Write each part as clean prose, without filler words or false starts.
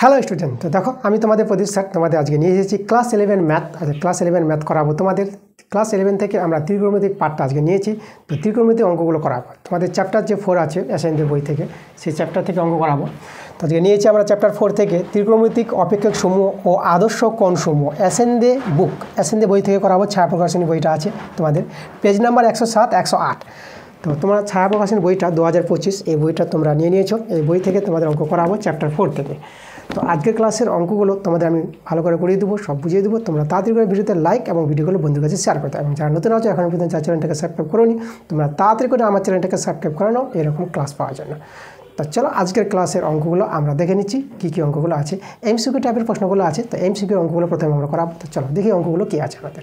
Hello student, তো দেখো আমি তোমাদের প্রদীপ স্যার তোমাদের আজকে নিয়ে এসেছি ক্লাস 11 ম্যাথ। আচ্ছা, ক্লাস 11 ম্যাথ করাবো তোমাদের। ক্লাস 11 থেকে আমরা ত্রিকোণমিতিক পার্টটা আজকে নিয়েছি, তো ত্রিকোণমিতিক অঙ্কগুলো করাবো তোমাদের। চ্যাপ্টার যে 4 আছে এসএনডি বই থেকে, সেই চ্যাপ্টার থেকে অঙ্ক করাবো। তো আজকে নিয়েছি আমরা চ্যাপ্টার 4 থেকে ত্রিকোণমিতিক অপেক্ষক সমূহ ও আদর্শ কোণ সমূহ, এসএনডি বুক, এসএনডি বই থেকে করাবো। ছায়া প্রকাশনী বইটা আছে তোমাদের, পেজ নাম্বার 107, 108। তো তোমরা ছায়া প্রকাশনী বইটা 2025 এই বইটা তোমরা নিয়ে নিয়েছো। এই বই থেকে তোমাদের অঙ্ক করাবো চ্যাপ্টার 4 থেকে। তো আজকের ক্লাসের অঙ্কগুলো তোমাদের আমি ভালো করে করিয়ে দেবো, সব বুঝিয়ে দেবো। তোমরা তাড়াতাড়ি করে ভিডিওতে লাইক এবং ভিডিওগুলো বন্ধুর কাছে শেয়ার করতে, এবং যারা নতুন আছে এখন পর্যন্ত যার চ্যানেলটাকে সাবস্ক্রাইব করোনি, তোমরা তাড়াতাড়ি করে আমার চ্যানেলটাকে সাবস্ক্রাইব করে নাও এরকম ক্লাস পাওয়ার জন্য। তো চলো আজকের ক্লাসের অঙ্কগুলো আমরা দেখে নিচ্ছি, কী কী অঙ্কগুলো আছে। এমসিকিউ টাইপের প্রশ্নগুলো আছে, তো এমসিকিউ অঙ্কগুলো প্রথমে আমরা করাবো। তো চলো দেখি অঙ্কগুলো কী আছে আমাদের।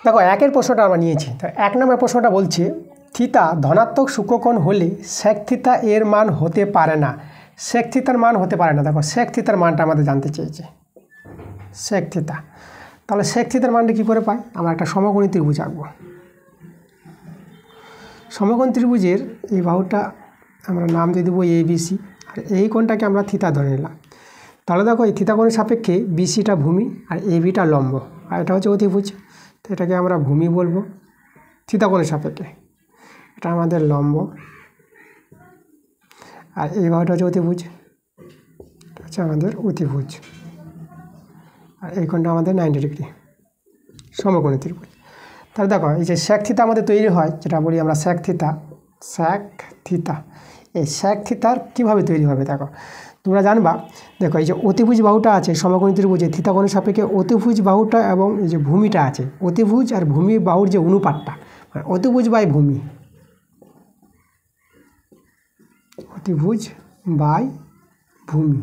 দেখো একের প্রশ্নটা আমরা নিয়েছি। তো 1 নম্বর প্রশ্নটা বলছে থিতা ধনাত্মক সূক্ষ্মকোণ হলে সেক থিতা এর মান হতে পারে না। সেক থিতার মান হতে পারে না। দেখো সেক থিতার মানটা আমাদের জানতে চেয়েছে, সেক থিতা। তাহলে সেক থিতার মানটা কী করে পাই? আমরা একটা সমকোণী ত্রিভুজ আঁকবো। সমকোণ ত্রিভুজের এই বাহুটা আমরা নাম দিয়ে দেবো ABC, আর এই কোণটাকে আমরা থিতা ধরে নিলাম। তাহলে দেখো এই থিতা কোণের সাপেক্ষে BCটা ভূমি আর ABটা লম্ব, আর এটা হচ্ছে অতিভুজ। তো এটাকে আমরা ভূমি বলবো থিতা কোণের সাপেক্ষে, এটা আমাদের লম্ব, আর এই বাহুটা হচ্ছে অতিভুজ, এটা হচ্ছে আমাদের অতিভুজ, আর এই কোণটা আমাদের 90 ডিগ্রি, সমকোণী ত্রিভুজ। তাহলে দেখো এই যে সেক থিতা আমাদের তৈরি হয়, যেটা বলি আমরা সেক থিতা, সেক থিতা। এই সেক থিতার কীভাবে তৈরি হবে দেখো তোমরা জানবা। দেখো এই যে অতিভুজ বাহুটা আছে সমকোণী ত্রিভুজে, থিতা কোণের সাপেক্ষে অতিভুজ বাহুটা এবং এই যে ভূমিটা আছে, অতিভুজ আর ভূমি বাহুর যে অনুপাতটা, মানে অতিভুজ বাই ভূমি, অতিভুজ বাই ভূমি,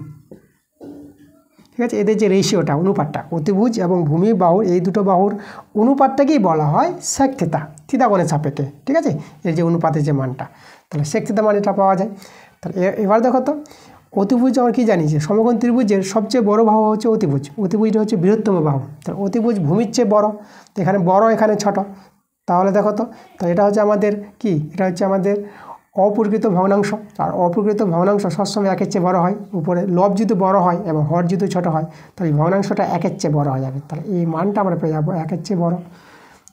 ঠিক আছে। এদের যে রেশিওটা, অনুপাতটা, অতিভুজ এবং ভূমি বাহুর এই দুটো বাহুর অনুপাতটাকেই বলা হয় সেক থিতা, থিতা কোণের সাপেক্ষে, ঠিক আছে। এর যে অনুপাতের যে মানটা, তাহলে সেক থিতা মান এটা পাওয়া যায়। তাহলে এবার দেখো তো অতিভুজ আমরা কী জানি যে সমকোণ ত্রিভুজের সবচেয়ে বড় বাহু হচ্ছে অতিভুজ, অতিভুজটা হচ্ছে বৃহত্তম বাহু। তাহলে অতিভুজ ভূমির চেয়ে বড়, তো এখানে বড় এখানে ছোট। তাহলে দেখো তো, এটা হচ্ছে আমাদের কি, এটা হচ্ছে আমাদের অপ্রকৃত ভগ্নাংশ। আর অপ্রকৃত ভগ্নাংশ সবসময় একের চেয়ে বড় হয়। উপরে লব যদি বড় হয় এবং হর যদি ছোটো হয়, তাহলে ভগ্নাংশটা একের চেয়ে বড় হয়ে যাবে। তাহলে এই মানটা আমরা পেয়ে যাবো একের চেয়ে বড়।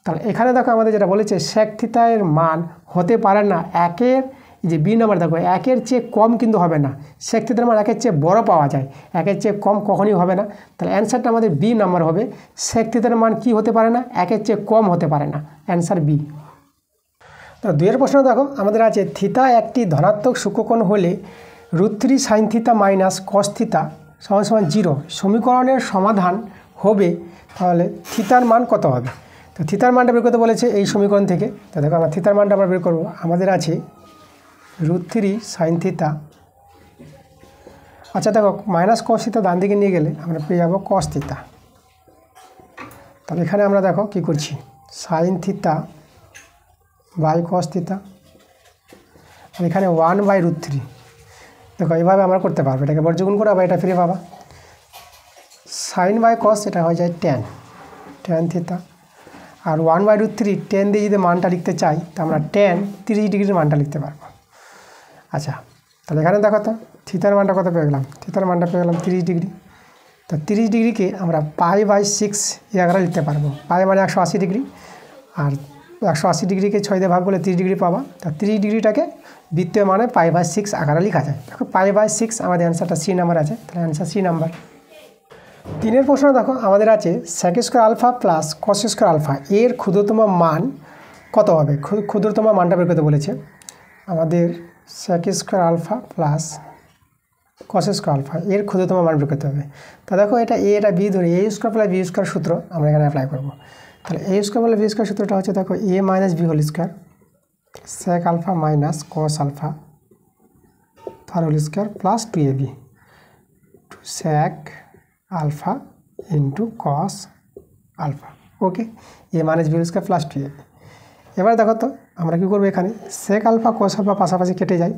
তাহলে এখানে দেখো আমাদের যেটা বলেছে সেক থিতা এর মান হতে পারে না একের, যে বি নাম্বার দেখো একের চেয়ে কম কিন্তু হবে না। সেক থিতার মান একের চেয়ে বড় পাওয়া যায়, একের চেয়ে কম কখনই হবে না। তাহলে অ্যান্সারটা আমাদের বি নাম্বার হবে। সেক থিতার মান কি হতে পারে না? একের চেয়ে কম হতে পারে না, অ্যান্সার বি। তো 2 প্রশ্ন দেখো আমাদের আছে থিতা একটি ধনাত্মক সূক্ষ্মকোণ হলে √3 sin থিতা মাইনাস কস থিতা সমান 0 সমীকরণের সমাধান হবে। তাহলে থিতার মান কত হবে? তো থিতার মানটা বের করতে বলেছে এই সমীকরণ থেকে। তো দেখো আমরা থিতার মানটা আমরা বের করবো। আমাদের আছে √3 sin থিতা, আচ্ছা দেখো মাইনাস কস থিতা ডান দিকে নিয়ে গেলে আমরা পেয়ে যাবো কস থিতা। তাহলে এখানে আমরা দেখো কী করছি, সাইন থিতা বাই কস থিতা, আর এখানে 1/√3। দেখো এইভাবে আমরা করতে পারবো, এটাকে বর্গগুণ করে আবার এটা ফিরে পাবা। সাইন বাই কস এটা হয়ে যায় ট্যান থিতা, আর 1/√3 10 দিয়ে যদি মানটা লিখতে চাই, তো আমরা ট্যান 30 ডিগ্রির মানটা লিখতে পারবো। আচ্ছা তাহলে এখানে দেখো তো থিতার মানটা কত পেয়ে গেলাম, থিতার মানটা পেয়ে গেলাম 30 ডিগ্রি। তো 30 ডিগ্রিকে আমরা π/6 এই আকারে লিখতে পারবো। পাই মানে 180 ডিগ্রি, আর 180 ডিগ্রিকে 6 দিয়ে ভাগ করলে 30 ডিগ্রি পাবা। তা 30 ডিগ্রিটাকে বৃত্তীয় মানে π/6 আকারে লেখা যায়। দেখো π/6 আমাদের অ্যান্সারটা সি নাম্বার আছে, তাহলে অ্যান্সার সি নাম্বার। 3 প্রশ্ন দেখো আমাদের আছে sec square alpha plus cos square alpha এর ক্ষুদ্রতম মান কত হবে? ক্ষুদ্রতম মানটা বের করতে বলেছে আমাদের। sec square alpha plus cos square alpha এর ক্ষুদ্রতম মান বের করতে হবে। তা দেখো এটা এ এটা বি ধরে, a square plus B square সূত্র আমরা এখানে অ্যাপ্লাই করবো। তাহলে a square plus B square সূত্রটা হচ্ছে দেখো a minus B whole square sec alpha minus cos alpha তার whole square plus 2ab, sec alpha into cos alpha. Okay, a minus B whole square plus 2ab। এবার দেখো তো আমরা কী করবো, এখানে sec আলফা cos আলফা পাশাপাশি কেটে যায়,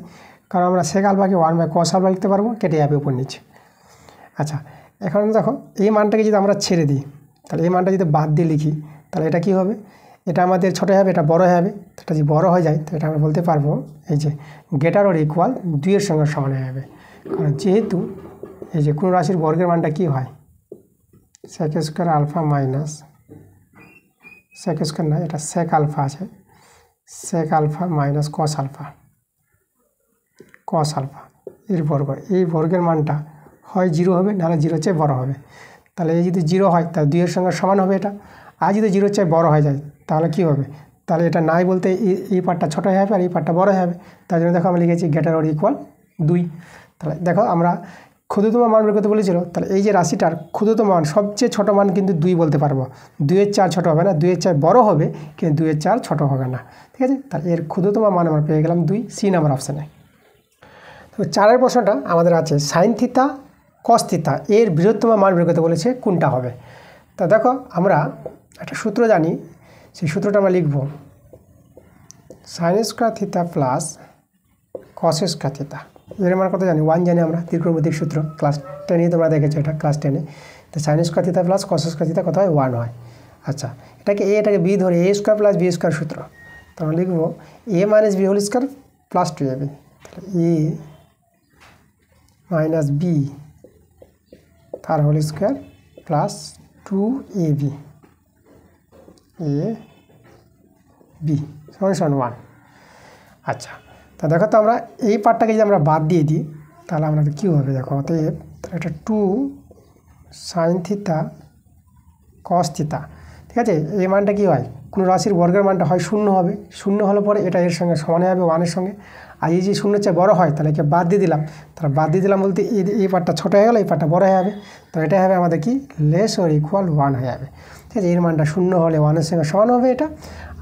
কারণ আমরা sec আলফাকে 1/cos আলফা লিখতে পারবো, কেটে যাবে উপর নিচে। আচ্ছা এখন দেখো এই মানটাকে যদি আমরা ছেড়ে দিই, তাহলে এই মানটা যদি বাদ দিয়ে লিখি, তাহলে এটা কী হবে, এটা আমাদের ছোটো হবে, এটা বড় হবে। এটা যদি বড় হয়ে যায় তো এটা আমরা বলতে পারবো এই যে গ্রেটার অর ইকুয়াল 2 এর সঙ্গে সমান হয়ে যাবে, কারণ যেহেতু এই যে কোনো রাশির বর্গের মানটা কি হয় sec square alpha minus sec square না, এটা সেক আলফা আছে, sec alpha minus cos alpha এর বর্গ। এই বর্গের মানটা হয় 0 হবে, নাহলে 0 চেয়ে বড় হবে। তাহলে এই যদি 0 হয় তাহলে 2 এর সঙ্গে সমান হবে এটা। আর যদি 0 চেয়ে বড় হয়ে যায় তাহলে কি হবে, তাহলে এটা নাই বলতে এই পার্টটা ছোটো হয়ে যাবে আর এই পার্টটা বড় হয়ে যাবে। তার জন্য দেখো আমরা লিখেছি গ্রেটার অর ইকুয়াল 2। তাহলে দেখো আমরা ক্ষুদ্রতম মান বের করতে বলেছিল, তাহলে এই যে রাশিটার ক্ষুদ্রতম মান সবচেয়ে ছোটো মান কিন্তু 2 বলতে পারবো। 2 এর 4 ছোটো হবে না, 2 এর 4 বড় হবে, কিন্তু 2 এর 4 ছোটো হবে না। ঠিক আছে, তাহলে এর ক্ষুদ্রতম মান আমরা পেয়ে গেলাম 2, সি নাম্বার অপশানে। তো 4 প্রশ্নটা আমাদের আছে সাইন থিতা কস থিতা এর বৃহত্তম মান বের করতে বলেছে, কোনটা হবে। তা দেখো আমরা একটা সূত্র জানি, সেই সূত্রটা আমরা লিখব sign square theta plus cos square থিতা। এর মান কত জানি, 1 জানি আমরা, ত্রিকোণমিতিক সূত্র ক্লাস 10 তোমরা দেখেছো এটা ক্লাস 10-এ। তো sine square theta plus cos square theta কত হয়, 1 হয়। আচ্ছা, এটাকে এটাকে বি ধরে A square plus B square সূত্র, তো আমরা লিখব A minus B whole square plus 2ab, A minus B তার whole square plus 2ab A B সমান 1। আচ্ছা, তা দেখো তো আমরা এই পার্টটাকে যদি আমরা বাদ দিয়ে দিই তাহলে আমাদের কী হবে দেখো, অতএব একটা 2 সাইন থিতা কস থিতা। ঠিক আছে, এই মানটা কী হয়, কোনো রাশির বর্গের মানটা হয় 0 হবে, 0 হলে পরে এটা এর সঙ্গে সমান হয়ে যাবে 1-এর সঙ্গে। আর এই যে 0 চেয়ে বড় হয় তাহলে একে বাদ দিয়ে দিলাম, তাহলে বাদ দিয়ে দিলাম বলতে এই পার্টটা ছোটো হয়ে গেল, এই পার্টটা বড় হয়ে যাবে, তো এটা হবে আমাদের কি লেস অর ইকুয়াল 1 হয়ে যাবে। ঠিক আছে, এর মানটা 0 হলে 1-এর সঙ্গে সমান হবে এটা।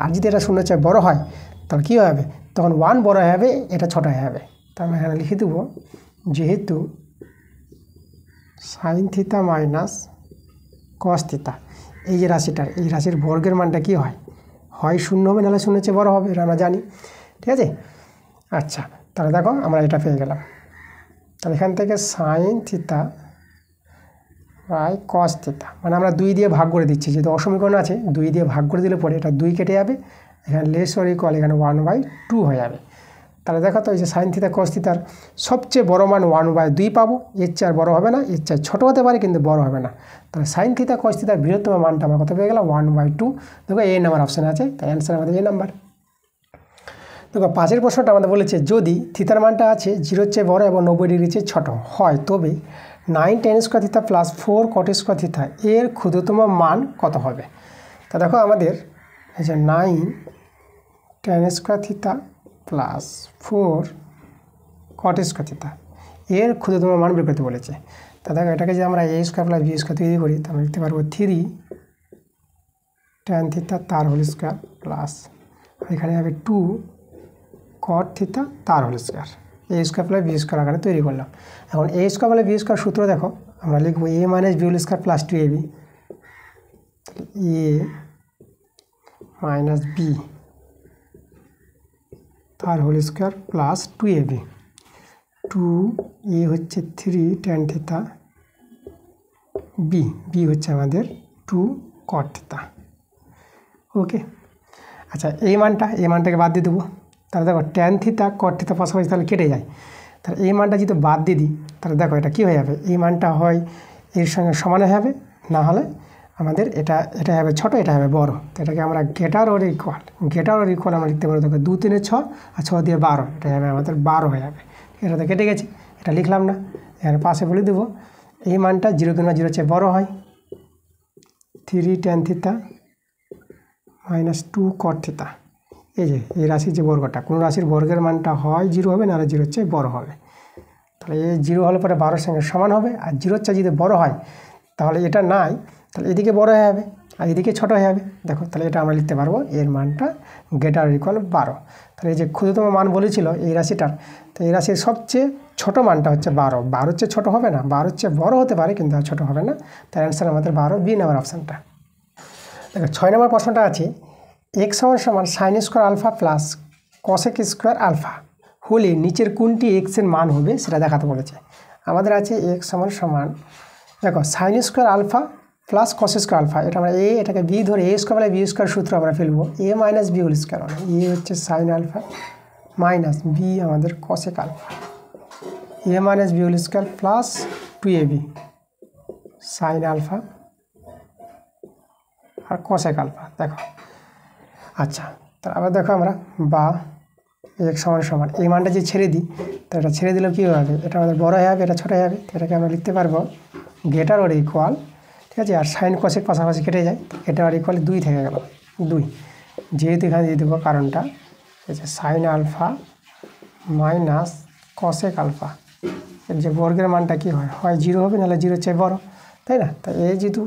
আর যদি এটা 0 চেয়ে বড় হয় তাহলে কী হবে, তখন 1 বড় হয়ে যাবে, এটা ছোটো হয়ে যাবে। তো আমরা এখানে লিখে দেবো যেহেতু সাইন থিতা মাইনাস কস থিতা এই যে রাশিটার, এই রাশির বর্গের মানটা কী হয়, হয় 0 হবে, নাহলে 0 চেয়ে বড় হবে, এটা আমরা জানি। ঠিক আছে, আচ্ছা তাহলে দেখো আমরা এটা পেয়ে গেলাম। তাহলে এখান থেকে সাইন থিতা বাই কস থিতা, মানে আমরা 2 দিয়ে ভাগ করে দিচ্ছি, যেহেতু অসমীকরণ আছে 2 দিয়ে ভাগ করে দিলে পরে এটা 2 কেটে যাবে, এখানে লেস অর ইকুয়াল এখানে 1/2 হয়ে যাবে। তাহলে দেখো তো এই যে সাইন থিতা কস থিতার সবচেয়ে বড় মান 1/2 পাবো, এর চেয়ে আর বড় হবে না, এর চেয়ে ছোটো হতে পারে কিন্তু বড় হবে না। তাহলে সাইন থিতা কস থিতার বৃহত্তম মানটা আমরা কত পেয়ে গেলাম, 1/2। দেখো এ নাম্বার অপশান আছে, তাই অ্যান্সার আমাদের এ নাম্বার। দেখো 5-এর প্রশ্নটা আমাদের বলেছে যদি থিতার মানটা আছে 0-এর চেয়ে বড় এবং 90 ডিগ্রির চেয়ে ছোটো হয় তবে 9 tan square theta plus 4 cot square theta এর ক্ষুদ্রতম মান কত হবে। তা দেখো আমাদের এই যে 9 tan square theta plus 4 cot square theta এর ক্ষুদ্রতম মান বের করতে বলেছে। তা দেখো এটাকে যদি আমরা a square plus B square তৈরি করি তাহলে লিখতে পারবো 3 tan থিতা তার হোল স্কোয়ার প্লাস এখানে হবে 2 cot থিতা তার whole square, A square plus B square আকারে তৈরি করলাম। এখন A square plus B square সূত্র দেখো আমরা লিখবো A minus B whole square plus 2ab, A minus B তার whole square plus 2ab, 2a হচ্ছে 3 tan থিতা, বি হচ্ছে আমাদের 2 cot থিতা। ওকে, আচ্ছা এই মানটাকে বাদ দিয়ে দেবো, তাহলে দেখো ট্যান থিতা কট থিতা পাশাপাশি তাহলে কেটে যায়, তাহলে এই মানটা যদি বাদ দিয়ে দিই তাহলে দেখো এটা কী হয়ে যাবে, এই মানটা হয় এর সঙ্গে সমান হয়ে যাবে, না হলে আমাদের এটা হবে ছোটো, এটা হবে বড়। তো এটাকে আমরা গ্রেটার অর ইকুয়াল আমরা লিখতে পারবো। দেখো 2 3 6 আর 6 দিয়ে 12, এটা হবে আমাদের 12 হয়ে যাবে। এটাতে কেটে গেছে, এটা লিখলাম না, এখানে পাশে বলে দেবো এই মানটা 0 কিংবা 0 চেয়ে বড় হয় 3 tan থিতা মাইনাস 2 cot থিতা। এই যে এই রাশির যে বর্গটা, কোনো রাশির বর্গের মানটা হয় 0 হবে, নাহলে 0 চেয়ে বড় হবে। তাহলে এই 0 হলে পরে 12-এর সঙ্গে সমান হবে, আর 0 চেয়ে যদি বড় হয় তাহলে এটা নাই, তাহলে এদিকে বড় হয়ে যাবে আর এদিকে ছোটো হয়ে যাবে। দেখো তাহলে এটা আমরা লিখতে পারবো এর মানটা গ্রেটার ইকুয়াল 12। তাহলে এই যে ক্ষুদ্রতম মান বলেছিল এই রাশিটার, তো এই রাশির সবচেয়ে ছোটো মানটা হচ্ছে 12, 12-এর চেয়ে ছোটো হবে না, 12-এর চেয়ে বড় হতে পারে কিন্তু আর ছোটো হবে না। তার অ্যান্সার আমাদের 12, বি নাম্বার অপশানটা। দেখো 6 নম্বর প্রশ্নটা আছে এক্স সমান sine square alpha plus cosec square alpha হলে নিচের কোনটি এক্সের মান হবে সেটা দেখাতে বলেছে। আমাদের আছে এক্স সমান দেখো sine square alpha plus cos square alpha, এটা আমরা এটাকে বি ধরে A square plus B square সূত্র আমরা ফেলবো, A minus B whole square, A হচ্ছে সাইন আলফা মাইনাস বি আমাদের cosec alpha, A minus B whole square plus 2ab sine alpha আর কসেক আলফা। দেখো আচ্ছা, তারপর দেখো আমরা বা x সমান সমান এই মানটা যে ছেড়ে দিই, তো এটা ছেড়ে দিলেও কী হবে, এটা আমাদের বড় হয়ে যাবে, এটা ছোটো হয়ে যাবে। এটাকে আমরা লিখতে পারবো গ্রেটার অর ইকুয়াল, ঠিক আছে, আর সাইন কসেক পাশাপাশি কেটে যায়, গ্রেটার অর ইকুয়াল 2 থেকে গেল 2, যেহেতু এখানে দিয়ে দেবো কারণটা হচ্ছে sine alpha minus cosec alpha, এর যে বর্গের মানটা কী হয়, হয় 0 হবে, নাহলে 0 চেয়ে বড়, তাই না? তাই এই যেহেতু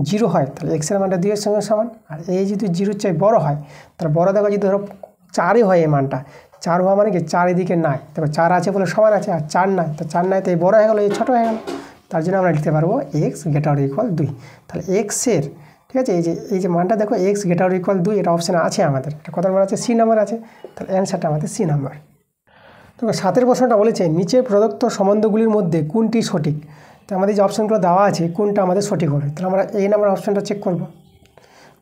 0 হয় তাহলে এক্সের মানটা 2 এর সঙ্গে সমান, আর এই যেহেতু 0 চেয়ে বড় হয় তাহলে বড় দেখো যদি ধরো 4ই হয়, এই মানটা 4 হওয়া মানে কি 4 এদিকে নাই, দেখো 4 আছে বলে সমান আছে, আর 4 নাই, তো 4 নাই তো এই বড় হয়ে গেলো, এই ছোটো হয়ে গেল। তার জন্য আমরা লিখতে পারবো এক্স গ্রেটার অর ইকুয়াল 2। তাহলে এক্সের, ঠিক আছে, এই যে মানটা দেখো এক্স গ্রেটার অর ইকুয়াল 2, এটা অপশানে আছে আমাদের, এটা কত নাম্বার আছে, সি নাম্বার আছে। তাহলে অ্যান্সারটা আমাদের সি নাম্বার। তো 7 প্রশ্নটা বলেছে নিচে প্রদত্ত সম্বন্ধগুলির মধ্যে কোনটি সঠিক। তো আমাদের যে অপশানগুলো দেওয়া আছে কোনটা আমাদের সঠিক হবে, তাহলে আমরা এই নাম্বার অপশানটা চেক করব।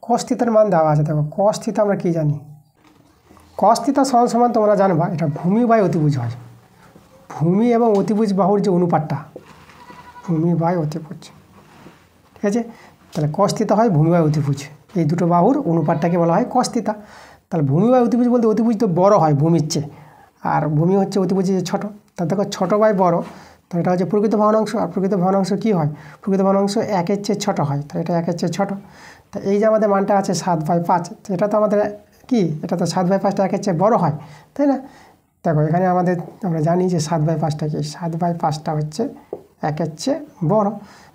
কস থিটার মান দেওয়া আছে, দেখো কস থিটা আমরা কী জানি, কস থিটা সমান সমান তোমরা জানবা এটা ভূমি বাই অতিভুজ হয়, ভূমি এবং অতিভুজ বাহুর যে অনুপাতটা, ভূমি বাই অতিভুজ, ঠিক আছে। তাহলে কস থিটা হয় ভূমি বাই অতিভুজ, এই দুটো বাহুর অনুপাতটাকে বলা হয় কস থিটা। তাহলে ভূমি বাই অতিভুজ বলতে অতিভুজ তো বড় হয় ভূমির চেয়ে, আর ভূমি হচ্ছে অতিভুজের যে ছোটো, তা দেখো ছোটো বাই বড়, তো এটা হচ্ছে প্রকৃত ভগ্নাংশ, আর প্রকৃত ভগ্নাংশ কী হয়, প্রকৃত ভগ্নাংশ 1-এর চেয়ে ছোটো হয়, তো এটা 1-এর চেয়ে ছোটো। তা এই যে আমাদের মানটা আছে 7/5, তো এটা তো আমাদের কি, এটা তো 7/5টা 1-এর চেয়ে বড় হয়, তাই না? দেখো এখানে আমাদের আমরা জানি যে 7/5টা কি, 7/5টা হচ্ছে 1-এর চেয়ে বড়।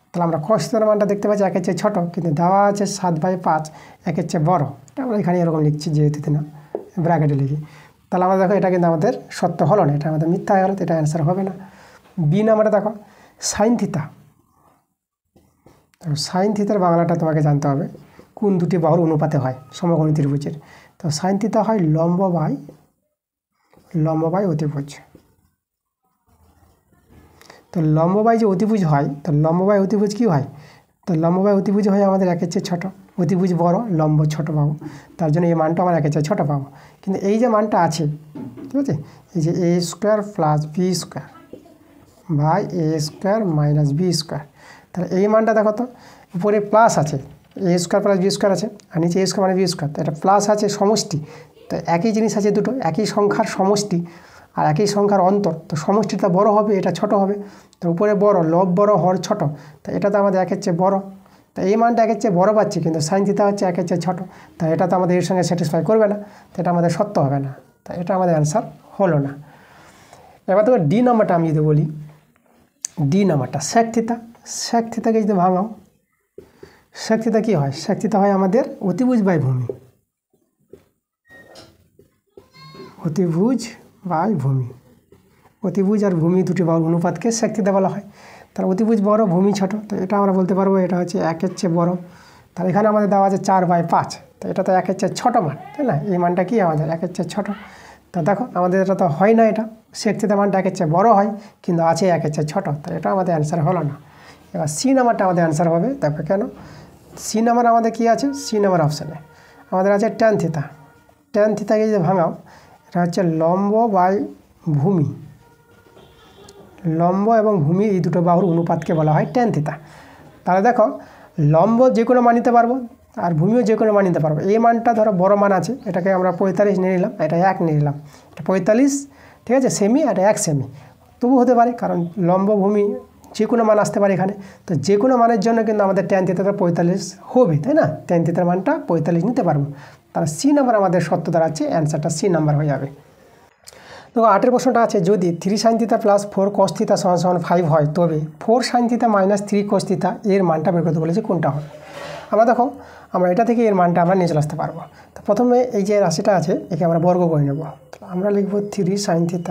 তাহলে আমরা কস থিটার মানটা দেখতে পাচ্ছি 1-এর চেয়ে ছোটো, কিন্তু দেওয়া আছে 7/5 1-এর চেয়ে বড়, এটা আমরা এখানে এরকম লিখছি যেহেতু না ব্র্যাকেটে লিখি। তাহলে আমরা দেখো এটা কিন্তু আমাদের সত্য হলো না, এটা আমাদের মিথ্যা হয়ে গেলো, তো এটা অ্যান্সার হবে না। বি নাম্বারটা দেখো সাইন থিটা, সাইন থিটার বাংলাটা তোমাকে জানতে হবে কোন দুটি বাহুর অনুপাতে হয় সমকোণী ত্রিভুজের। তো সাইন থিটা হয় লম্ব বাই অতিভুজ। তো লম্ব বাই যে অতিভুজ হয়, তো লম্ব বাই অতিভুজ কী হয়, তো লম্ব বাই অতিভুজ হয় আমাদের 1-এর চেয়ে ছোটো, অতিভুজ বড়, লম্ব ছোটো পাবো, তার জন্য এই মানটা আমরা 1-এর চেয়ে ছোটো পাবো। কিন্তু এই যে মানটা আছে, ঠিক আছে, এই যে a² + b² by a² - b², তাহলে এই মানটা দেখো তো উপরে প্লাস আছে, a² + b² আছে, আর নিচে a² - b², তো এটা প্লাস আছে সমষ্টি, তো একই জিনিস আছে দুটো, একই সংখ্যার সমষ্টি আর একই সংখ্যার অন্তর, তো সমষ্টিটা বড় হবে, এটা ছোট হবে, তো উপরে বড়, লব বড়, হর ছোট, তো এটা তো আমাদের 1-এর চেয়ে বড়, তো এই মানটা 1-এর চেয়ে বড় পাচ্ছি, কিন্তু সাইন থিটা হচ্ছে 1-এর চেয়ে ছোটো, তাই এটা তো আমাদের এর সঙ্গে স্যাটিসফাই করবে না, তো এটা আমাদের সত্য হবে না, তাই এটা আমাদের অ্যান্সার হলো না। এবার তোমার ডি নাম্বারটা আমি যদি বলি, ডি নাম্বারটা সেক থিটা, সেক থিটাকে যদি ভাঙাও, সেক থিটা কী হয়, সেক থিটা হয় আমাদের অতিভুজ বাই ভূমি, অতিভুজ বাই ভূমি, অতিভুজ আর ভূমি দুটি বাহুর অনুপাতকে সেক থিটা বলা হয়। তাহলে অতিভুজ বড়, ভূমি ছোট, তো এটা আমরা বলতে পারবো এটা হচ্ছে 1-এর চেয়ে বড়। তাহলে এখানে আমাদের দেওয়া আছে 4/5, তো এটা তো 1-এর চেয়ে ছোটো মান, তাই না? এই মানটা কি আমাদের 1-এর চেয়ে ছোটো, তো দেখো আমাদের এটা তো হয় না, এটা সেক থিটা মানটা 1-এর চেয়ে বড় হয়, কিন্তু আছে 1-এর চেয়ে ছোটো, তো এটা আমাদের অ্যান্সার হলো না। এবার সি নাম্বারটা আমাদের অ্যান্সার হবে, দেখো কেন, সি নাম্বার আমাদের কী আছে, সি নাম্বার অপশানে আমাদের আছে ট্যান থিটা, ট্যান থিটাকে যদি ভাঙাও, এটা হচ্ছে লম্ব বাই ভূমি, লম্ব এবং ভূমি এই দুটো বাহুর অনুপাতকে বলা হয় ট্যান থিটা। তাহলে দেখো লম্ব যে কোনো মান নিতে পারবো, আর ভূমিও যে কোনো মান নিতে পারবো। এই মানটা ধরো বড় মান আছে, এটাকে আমরা 45 নিয়ে নিলাম, এটা 1 নিয়ে নিলাম, এটা 45, ঠিক আছে, সেমি, আর 1 সেমি, তবু হতে পারে, কারণ লম্ব ভূমি যে কোনো মান আসতে পারে এখানে, তো যে কোনো মানের জন্য কিন্তু আমাদের ট্যান থিটাটা 45 হবে, তাই না? ট্যান থিটার মানটা 45 নিতে পারবো, তাহলে সি নাম্বার আমাদের সত্য দাঁড়াচ্ছে, অ্যান্সারটা সি নাম্বার হয়ে যাবে। দেখো 8 প্রশ্নটা আছে, যদি 3 sin θ + 4 cos θ = 5 হয়, তবে 4 sin θ - 3 cos θ এর মানটা বের করতে বলেছে, কোনটা হবে। আমরা দেখো আমরা এটা থেকে এর মানটা আমরা নিয়ে চলে আসতে পারবো। তো প্রথমে এই যে রাশিটা আছে একে আমরা বর্গ করে নেব, আমরা লিখব 3 sin θ +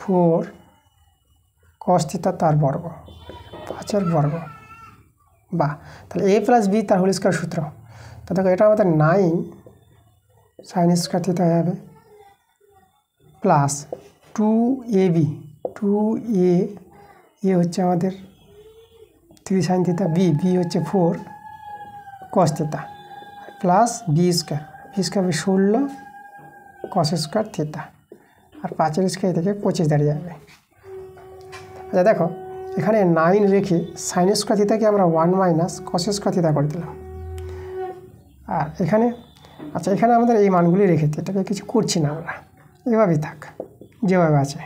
4 cos θ তার বর্গ, 5-এর বর্গ, বা তাহলে a + b তার হোল স্কয়ার সূত্র। তো দেখো এটা আমাদের 9 sin² θ হয়ে যাবে, প্লাস 2ab, 2a হচ্ছে আমাদের 3 sin θ, b হচ্ছে 4 cos θ, প্লাস b² 16 cos² θ, আর 5-এর স্কয়ার থেকে 25 দাঁড়িয়ে যাবে। আচ্ছা দেখো এখানে 9 রেখে সাইন স্কোয়ার থিটাকে আমরা 1 মাইনাস কস স্কোয়ার থিটা করে দিলাম। আর এখানে আচ্ছা এখানে আমাদের এই মানগুলি রেখে এটাকে কিছু করছি না আমরা, এভাবেই থাক যেভাবে আছে।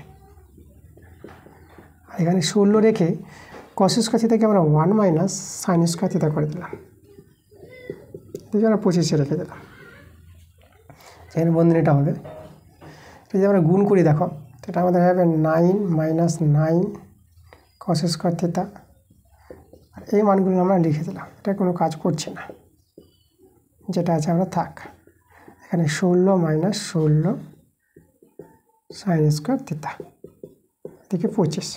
আর এখানে 16 রেখে কস স্কোয়ার থিটাকে আমরা 1 মাইনাস সাইন স্কোয়ার থিটা করে দিলাম। দেখি আমরা 25 রেখে দিলাম। এখানে বন্ধনীটা হবে, যদি আমরা গুণ করি দেখো এটা আমাদের হবে 9 মাইনাস 9 কস স্কোয়ার থিটা। আর এই মানগুলো আমরা লিখে দিলাম, এটা কোনো কাজ করছে না, যেটা আছে আমরা থাক। এখানে 16 মাইনাস 16 সাইন স্কোয়ার থিটা, এদিকে 25।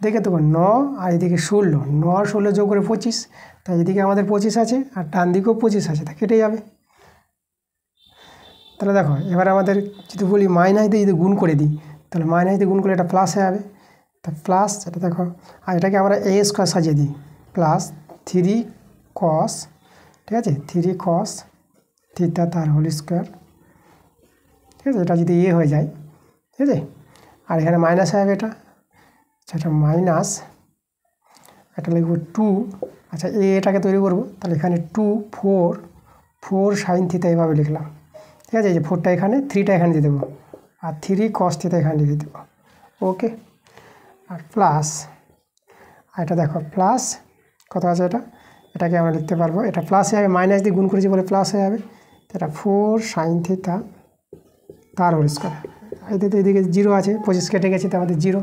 দেখে তো 9 আর এদিকে 16, 9 আর 16 যোগ করে 25, তাই এদিকে আমাদের 25 আছে আর ডান দিকেও 25 আছে, তা কেটে যাবে। তাহলে দেখো এবার আমাদের যদি বলি মাইনাস দিয়ে যদি গুণ করে দিই, তাহলে মাইনাস দিয়ে গুণ করলে এটা প্লাস হয়ে যাবে। তা প্লাস এটা দেখো, আর এটাকে আমরা এ স্কোয়ার সাজিয়ে দিই, প্লাস 3 কস, ঠিক আছে 3 কস থিটা তার হোল স্কোয়ার, ঠিক আছে। এটা যদি এ হয়ে যায়, ঠিক আছে, আর এখানে মাইনাস হয়ে যাবে এটা, আচ্ছা এটা মাইনাস, এটা লিখব 2, আচ্ছা এটাকে তৈরি করব, তাহলে এখানে 2 4 সাইন থিটা এভাবে লিখলাম, ঠিক আছে। এই যে 4টা এখানে, 3টা এখানে দিয়ে দেবো, আর 3 কস থিটা এখানে লিখে দেবো, ওকে। আর প্লাস, আর এটা দেখো প্লাস কত আছে, এটাকে আমরা লিখতে পারবো, এটা প্লাস হয়ে যাবে, মাইনাস দিয়ে গুণ করেছি বলে প্লাস হয়ে যাবে। এটা 4 সাইন থিটা তার হোল স্কোয়ার। এদিকে 0 আছে, 25 কেটে গেছে, তো আমাদের 0।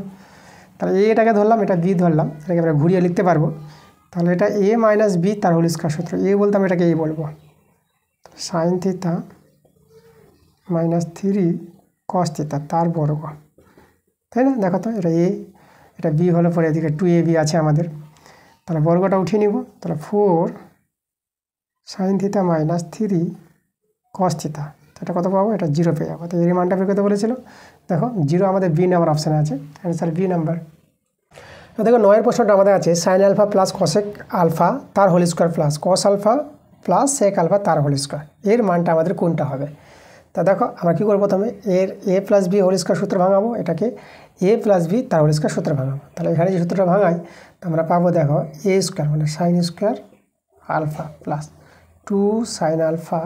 তাহলে এটাকে ধরলাম, এটা বি ধরলাম, এটাকে আমরা ঘুরিয়ে লিখতে পারবো। তাহলে এটা এ মাইনাস বি তার হোল স্কোয়ার সূত্র, এ বলতাম এটাকে এ বলবো, sine theta minus 3 cos theta তার বর্গ, তাই না। দেখো তো এটা এ, এটা বি হলো, পরে এদিকে 2ab আছে আমাদের, তাহলে বর্গটা উঠিয়ে নিব। তাহলে 4 sine theta minus 3 cos theta, এটা কত পাবো, এটা 0 পেয়ে যাবো। তো এর মানটা বের করতে বলেছিল, দেখো 0 আমাদের বি নাম্বার অপশানে আছে, অ্যান্সার বি নাম্বার। দেখো 9 প্রশ্নটা আমাদের আছে sine alpha plus cosec alpha তার whole square plus cos alpha plus sec alpha তার হোল স্কোয়ার, এর মানটা আমাদের কোনটা হবে। তা দেখো আমরা কী করবো, প্রথমে এর এ প্লাস বি হোল স্কোয়ার সূত্র ভাঙাবো, এটাকে এ প্লাস বি তার হোল স্কোয়ার সূত্র ভাঙাবো। তাহলে এখানে যে সূত্রটা ভাঙাই, আমরা পাবো দেখো এ স্কোয়ার মানে sine square alpha plus 2 sine alpha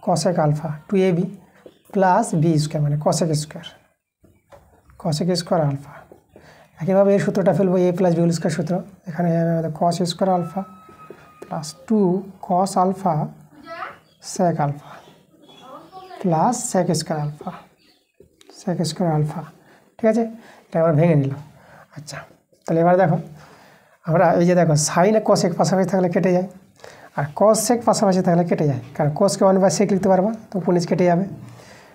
cosec alpha 2ab plus B square মানে কসেক স্কোয়ার আলফা। একইভাবে এর সূত্রটা ফেলবো a plus b whole square সূত্র, এখানে আমাদের cos square alpha plus 2 cos alpha sec alpha plus sec square alpha, ঠিক আছে। এটা আমরা ভেঙে নিলাম। আচ্ছা তাহলে এবার দেখো আমরা এই যে দেখো সাইন কসেক পাশাপাশি থাকলে কেটে যায়, আর কস সেক পাশাপাশি থাকলে কেটে যায়, কারণ কসকে 1/sec লিখতে পারবো, তো পুনিশ কেটে যাবে।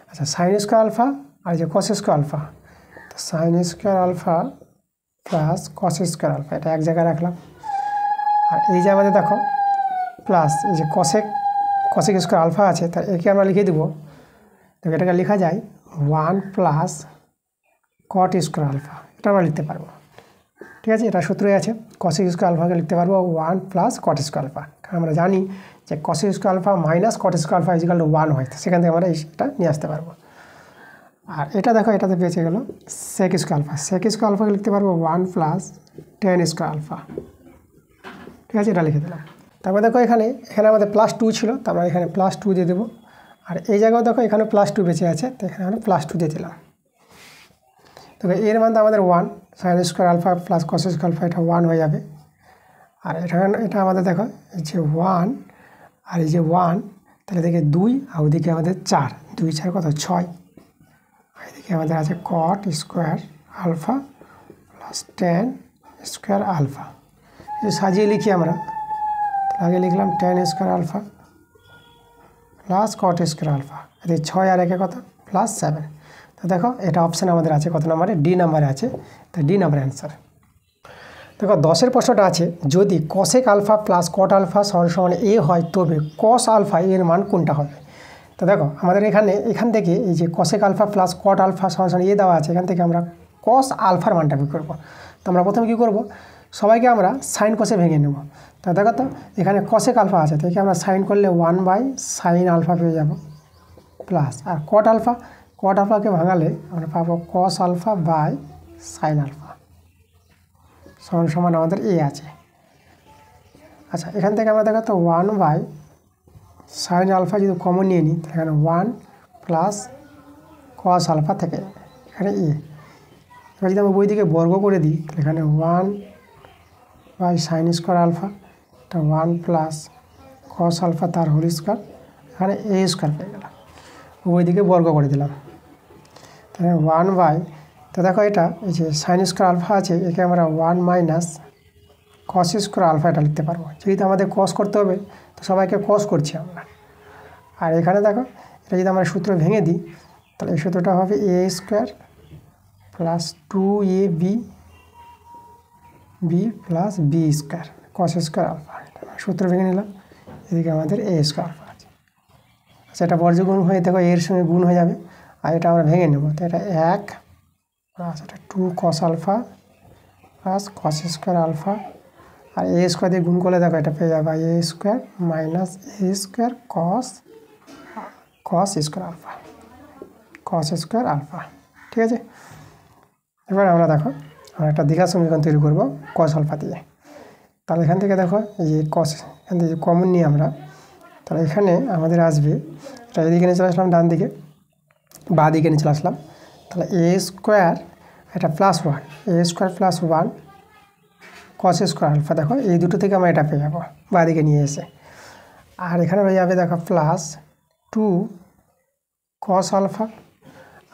আচ্ছা সাইন স্কোয়ার আলফা আর এই যে কস স্কোয়ার আলফা, তো sine square alpha plus cos square alpha, এটা এক জায়গায় রাখলাম। আর এই যে আমাদের দেখো প্লাস এই যে কসেক স্কোয়ার আলফা আছে, তার একে আমরা লিখে দেবো, তো এটাকে লেখা যায় 1 প্লাস কট স্কোয়ার আলফা, এটা আমরা লিখতে পারবো, ঠিক আছে। এটা সূত্রই আছে, কসেক স্কোয়ার আলফাকে লিখতে পারবো 1 প্লাস কট স্কোয়ার আলফা, কারণ আমরা জানি যে cosec square alpha minus cot square alpha equal to 1 হয়, তো সেখান থেকে আমরা এটা নিয়ে আসতে পারবো। আর এটা দেখো এটাতে বেঁচে গেলো সেক স্কোয়ার আলফাকে লিখতে পারবো 1 প্লাস টেন স্কোয়ার আলফা, ঠিক আছে, এটা লিখে দিলাম। তারপর দেখো এখানে আমাদের +2 ছিল, তো আমরা এখানে +2 দিয়ে দেবো। আর এই জায়গায় দেখো এখানে +2 বেঁচে আছে, তো এখানে আমরা +2 দিয়ে দিলাম। তবে এর মান তো আমাদের 1 sine square alpha plus cos square alpha, এটা 1 হয়ে যাবে। আর এটা আমাদের দেখো এই যে 1 আর এই যে 1, তাহলে দেখে 2 আর ওদিকে আমাদের 4, 2 4 কত 6, আর এদিকে আমাদের আছে cot square alpha plus tan square alpha. সাজিয়ে লিখি আমরা, আগে লিখলাম tan square alpha plus cot square alpha, এদিকে 6 আর 1 কত +7। তো দেখো এটা অপশান আমাদের আছে কত নম্বরে, ডি নাম্বারে আছে, তো ডি নাম্বার অ্যান্সার। দেখো 10 প্রশ্নটা আছে, যদি cosec alpha plus cot alpha সমান এ হয় তবে কস আলফা এর মান কোনটা হবে। তো দেখো আমাদের এখান থেকে এই যে cosec alpha plus cot alpha সমান এ দেওয়া আছে, এখান থেকে আমরা কস আলফার মানটা বের করবো। তো আমরা প্রথমে কী করবো, সবাইকে আমরা সাইন কসে ভেঙে নেব। তা দেখো তো এখানে কসেক আলফা আছে, থেকে আমরা সাইন করলে 1/sin আলফা পেয়ে যাব প্লাস, আর কট আলফাকে ভাঙালে আমরা পাবো cos alpha by sine alpha সমান সমান আমাদের এ আছে। আচ্ছা, এখান থেকে আমরা দেখো তো 1 বাই সাইন আলফা যদি কমন নিয়ে নিই তাহলে এখানে 1 প্লাস কস আলফা থেকে যাবে এখানে এ। এবার যদি আমি বই দিকে বর্গ করে দিই তাহলে এখানে 1 বাই সাইন স্কোয়ার আলফা, এটা 1 প্লাস কস আলফা তার হোল স্কোয়ার, এখানে এ স্কোয়ার পেয়ে গেলাম। বই দিকে বর্গ করে দিলাম তাহলে 1 বাই, তো দেখো এটা এই যে সাইন স্কোয়ার আলফা আছে একে আমরা 1 মাইনাস কস স্কোয়ার আলফা এটা লিখতে পারবো। যেহেতু আমাদের কস করতে হবে তো সবাইকে কস করছি আমরা। আর এখানে দেখো এটা যদি আমরা সূত্র ভেঙে দিই তাহলে এই সূত্রটা হবে A square plus 2ab B plus B square cos square alpha, সূত্র ভেঙে নিলাম। এদিকে আমাদের এ স্কোয়ার আলফা আছে। আচ্ছা, এটা বর্জ্য গুণ হয়ে দেখো এর সঙ্গে গুণ হয়ে যাবে, আর এটা আমরা ভেঙে নেব। তো এটা 1 প্লাস এটা 2 cos alpha plus cos square alpha, আর এ স্কোয়ার দিয়ে গুণ করলে দেখো এটা পেয়ে যাবে A square minus A square cos square alpha, cos square alpha. ঠিক আছে, এবার আমরা দেখো আমরা একটা দ্বিঘাত সমীকরণ তৈরি করবো কস আলফা দিয়ে। তাহলে এখান থেকে দেখো এই যে কস, এখান থেকে কমন নিয়ে আমরা, তাহলে এখানে আমাদের আসবে এটা এদিকে নিয়ে চলে আসলাম, ডান দিকে বা দিকে নিয়ে চলে আসলাম। তাহলে এ স্কোয়ার এটা plus 1 A square plus 1 cos square alpha, দেখো এই দুটো থেকে আমরা এটা পেয়ে যাবো বা দিকে নিয়ে এসে। আর এখানে রয়ে যাবে দেখো প্লাস 2 কস আলফা,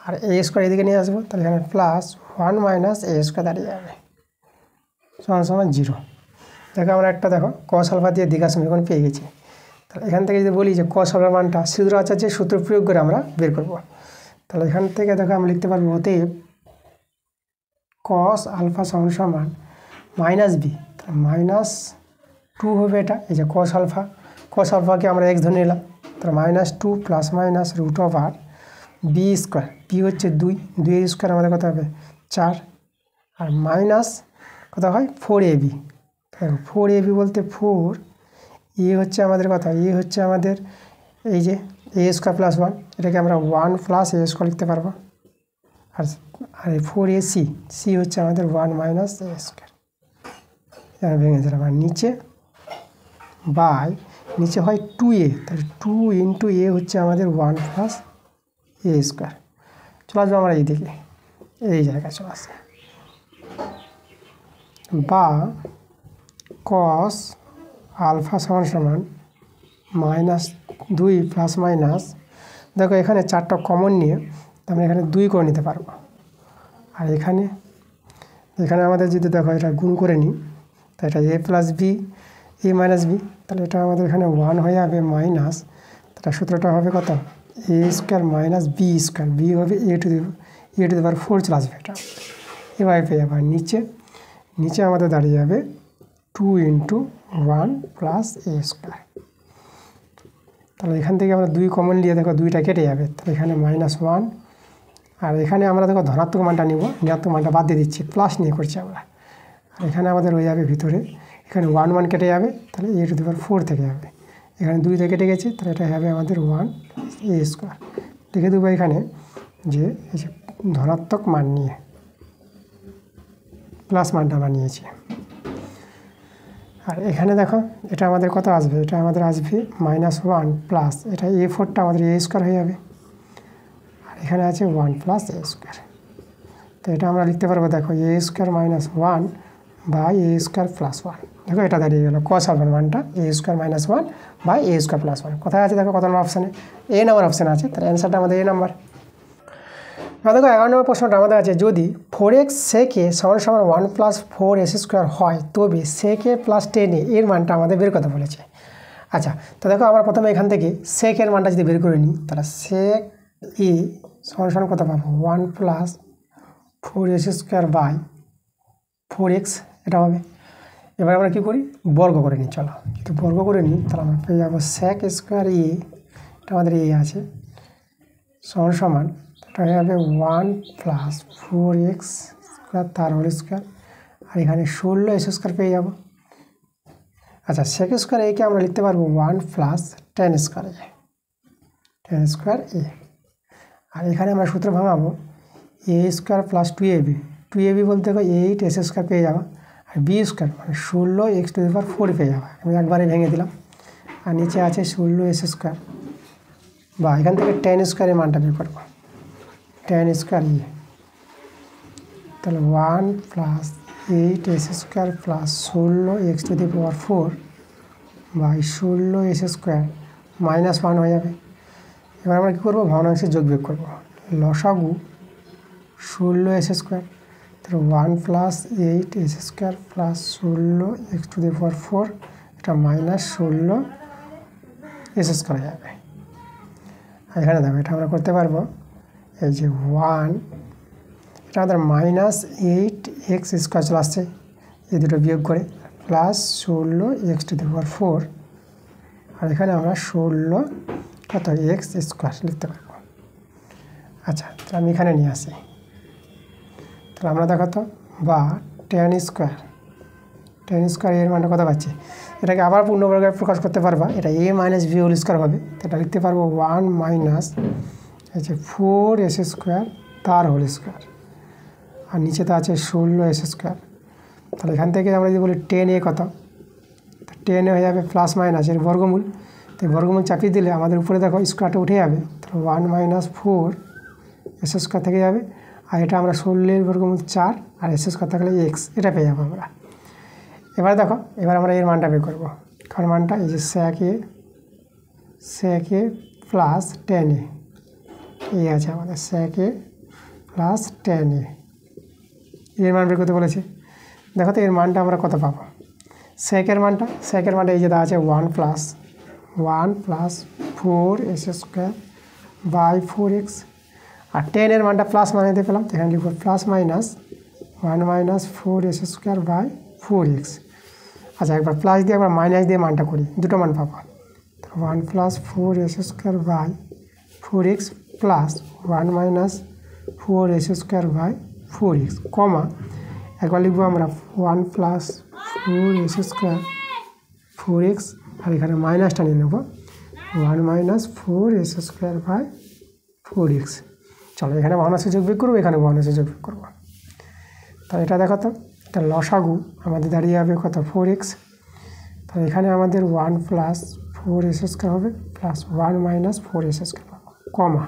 আর এ স্কোয়ার এদিকে নিয়ে আসবো তাহলে এখানে প্লাস 1 মাইনাস এ স্কোয়ার দাঁড়িয়ে যাবে সমান সমান 0। দেখো আমরা একটা দেখো কস আলফা দিয়ে দ্বিঘাত সমীকরণ পেয়ে গেছি। তাহলে এখান থেকে যদি বলি যে কস আলফার মানটা সূত্র আচার্যের সূত্র প্রয়োগ করে আমরা বের করব, তাহলে এখান থেকে দেখো আমরা লিখতে পারবো অতএব কস আলফা সমান সমান মাইনাস বি, তাহলে -2 হবে এটা, এই যে কস আলফাকে আমরা x ধরে নিলাম, তাহলে -2 plus minus root over b square, b হচ্ছে 2 এর স্কোয়ার আমাদের কত হবে 4, আর মাইনাস কত হয় 4ab, 4ab বলতে 4 এ হচ্ছে আমাদের কথা, এ হচ্ছে আমাদের এই যে এ স্কোয়ার প্লাস 1, এটাকে আমরা 1 প্লাস এ স্কোয়ার লিখতে পারবো, আর 4ac, সি হচ্ছে আমাদের 1 মাইনাস এ স্কোয়ার, ভেঙে দিলাম। আর নিচে হয় 2a, তাহলে 2 ইন্টু এ হচ্ছে আমাদের 1 প্লাস এ স্কোয়ার। চলে আসবো আমরা এই দিকে, এই জায়গায় চলে আসে বা কস আলফা সমান সমান -2 প্লাস মাইনাস, দেখো এখানে 4টা কমন নিয়ে আমরা এখানে 2 করে নিতে পারবো। আর এখানে আমাদের যদি দেখো এটা গুণ করে নিই তাই এটা এ plus B A minus B, তাহলে এটা আমাদের এখানে 1 হয়ে যাবে মাইনাস, তাহলে সূত্রটা হবে কত A square minus B square, B হবে এ টু দি পাওয়ার 4 চলে আসবে এটা, এভাবে পেয়ে যাবে। আর নিচে আমাদের দাঁড়িয়ে যাবে 2 ইন্টু 1 প্লাস এ স্কোয়ার। তাহলে এখান থেকে আমরা 2 কমন নিয়ে দেখো 2টা কেটে যাবে, তাহলে এখানে -1, আর এখানে আমরা দেখো ধনাত্মক মানটা নিব, ঋণাত্মক মানটা বাদ দিয়ে দিচ্ছি, প্লাস নিয়ে করছি আমরা। আর এখানে আমাদের হয়ে যাবে ভিতরে এখানে 1 কেটে যাবে, তাহলে এ টু দি পাওয়ার 4 থেকে যাবে, এখানে 2 থেকে কেটে গেছে, তাহলে এটা হবে আমাদের 1 এ স্কোয়ার। লিখে দেবো এখানে যে এই যে ধনাত্মক মান নিয়ে প্লাস মানটা আমরা নিয়েছি। আর এখানে দেখো এটা আমাদের কত আসবে, এটা আমাদের আসবে -1 প্লাস এটা a4টা আমাদের এ স্কোয়ার হয়ে যাবে, আর এখানে আছে 1 প্লাস এ স্কোয়ার। তো এটা আমরা লিখতে পারবো দেখো এ square -1 by A square plus 1, দেখো এটা দাঁড়িয়ে গেলো কস আলফার মানটা A square -1 by A square plus 1। কোথায় আছে দেখো কত নম্বর অপশানে, এ নাম্বার অপশানে আছে, তাহলে অ্যান্সারটা আমাদের এ নাম্বার। দেখো 11 নম্বর প্রশ্নটা আমাদের আছে যদি 4x sec a সমান 1 প্লাস 4s স্কোয়ার হয় তবে sec a প্লাস 10a এর মানটা আমাদের বের করতে বলেছে। আচ্ছা, তো দেখো আমরা প্রথমে এখান থেকে sec এর মানটা যদি বের করে নিই তাহলে sec a সমান কত পাবো 1 plus 4s square by 4x এটা হবে। এবার আমরা কী করি বর্গ করে নিই, চলো যদি বর্গ করে নিই তাহলে আমরা পেয়ে যাবো sec স্কোয়ার a, এটা আমাদের a আছে সমান এটা হয়ে যাবে 1 প্লাস 4x স্কোয়ার তার হোল স্কোয়ার, আর এখানে 16s স্কোয়ার পেয়ে যাব। আচ্ছা, sec স্কোয়ার একে আমরা লিখতে পারবো 1 প্লাস 10 স্কোয়ার a, আর এখানে আমরা সূত্র ভাঙাবো a square plus 2ab 2ab বলতে দেখো 8s² পেয়ে যাবা, আর b² মানে 16x⁴ পেয়ে যাবা। আমি একবারে ভেঙে দিলাম, আর নিচে আছে 16s², বা এখান থেকে 10² এর মানটা বের করবো, 10² তাহলে 1 + 8s² + 16x⁴ বাই 16s² -1 হয়ে যাবে। এবার আমরা কী করবো, ভগ্নাংশের যোগ বিয়োগ করবো। লসাগু 16s², তাহলে 1 + 8s² + 16x⁴, এটা -16s² হয়ে যাবে। এখানে দেখো এটা আমরা করতে পারবো, এই যে 1, এটা আমাদের -8x² চলে আসছে, এই দুটো বিয়োগ করে, প্লাস 16x⁴, আর এখানে আমরা 16 কত x² লিখতে পারবো। আচ্ছা, তাহলে আমি এখানে নিয়ে আসি, তাহলে আমরা দেখো তো, বা 10² এর মানটা কত পাচ্ছি, এটাকে আবার পূর্ণবর্গে প্রকাশ করতে পারবা, এটা a - b² হবে, এটা লিখতে পারবো 1 - 4s² তার হোল স্কোয়ার, আর নিচে তো আছে 16s²। তাহলে এখান থেকে আমরা যদি বলি 10a কত, 10 হয়ে যাবে প্লাস মাইনাস এর বর্গমূল, তো বর্গমূল চাপিয়ে দিলে আমাদের উপরে দেখো স্কোয়ারটা উঠে যাবে, তাহলে 1 - 4s² থেকে যাবে, আর এটা আমরা 16 এর বর্গমূল 4, আর s² থাকলে x, এটা পেয়ে যাবো আমরা। এবার দেখো, এবার আমরা এর মানটা বের করবো, কার মানটা, এই যে sec a প্লাস 10a, এই আছে আমাদের sec a প্লাস 10a, এর মান বের করতে বলেছে। দেখো তো এর মানটা আমরা কত পাবো, sec এর মানটা এই যে দেওয়া আছে 1 + 4s² বাই 4x, আর 10 এর মানটা প্লাস বানাইতে পেলাম, এখানে লিখব plus minus 1 - 4s² by 4x। আচ্ছা, একবার প্লাস দিয়ে একবার মাইনাস দিয়ে মানটা করি, দুটো মান পাবো, 1 + 4s² by 4x plus 1 - 4s² by 4x, কমা একবার লিখবো আমরা 1 + 4s² 4x, আর এখানে মাইনাসটা নিয়ে নেবো 1 - 4s² বাই 4x। চলো এখানে ভগ্নাংশের যোগ বিয়োগ করবো, এখানে ভগ্নাংশের যোগ বিয়োগ করবো। তাহলে এটা দেখো তো, এটা লসাগু আমাদের দাঁড়িয়ে যাবে কত, 4x, তাহলে এখানে আমাদের 1 + 4s² হবে, প্লাস 1 - 4s², কমা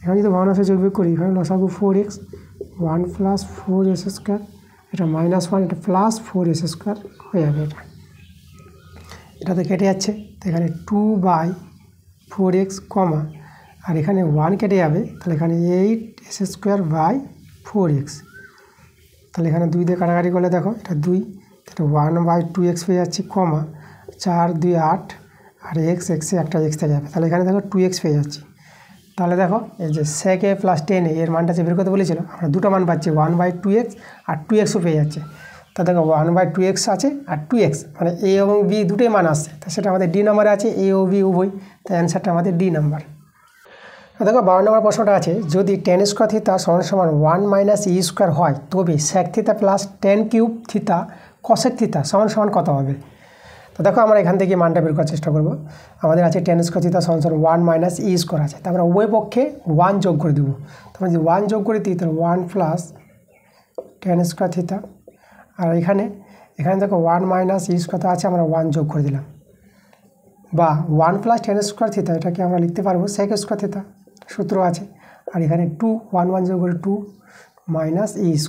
এখানে যদি ভগ্নাংশের যোগ বিয়োগ করি, এখানে লসাগু 4x, 1 + 4s², এটা -1, এটা প্লাস 4s² হয়ে যাবে, এটা তো কেটে যাচ্ছে, তো এখানে 2/4x, কমা আর এখানে 1 কেটে যাবে, তাহলে এখানে 8s² বাই 4x, তাহলে এখানে 2 দিয়ে কাটাকাটি করলে দেখো এটা 2, এটা 1/2x পেয়ে যাচ্ছি, কমা 4 × 2 = 8, আর x একটা x থেকে যাবে, তাহলে এখানে দেখো 2x পেয়ে যাচ্ছি। তাহলে দেখো এই যে sec a প্লাস 10a এর মানটা যে বের করতে বলেছিল, আমরা দুটো মান পাচ্ছি, 1/2x আর 2xও পেয়ে যাচ্ছে। তা দেখো 1/2x আছে আর 2x, মানে a এবং b দুটোই মান আসছে, তা সেটা আমাদের ডি নাম্বারে আছে, a ও b উভয়, তাই অ্যান্সারটা আমাদের ডি নাম্বার। দেখো 12 নম্বর প্রশ্নটা আছে, যদি tan² θ = 1 - e² হয়, তবে sec θ প্লাস tan³ θ cosec θ সমান কত হবে। তো দেখো আমরা এখান থেকে মানটা বের করার চেষ্টা করব। আমাদের আছে tan² θ = 1 - e² আছে, তো আমরা উভয় পক্ষে 1 যোগ করে দেবো। তোমরা যদি 1 যোগ করে দিই, তাহলে 1 + tan² θ, আর এখানে দেখো 1 - e² আছে, আমরা 1 যোগ করে দিলাম, বা 1 + tan² θ, এটাকে আমরা লিখতে পারবো sec² θ, সূত্র আছে, আর এখানে 2, 1 1 যোগ করে 2 - e²।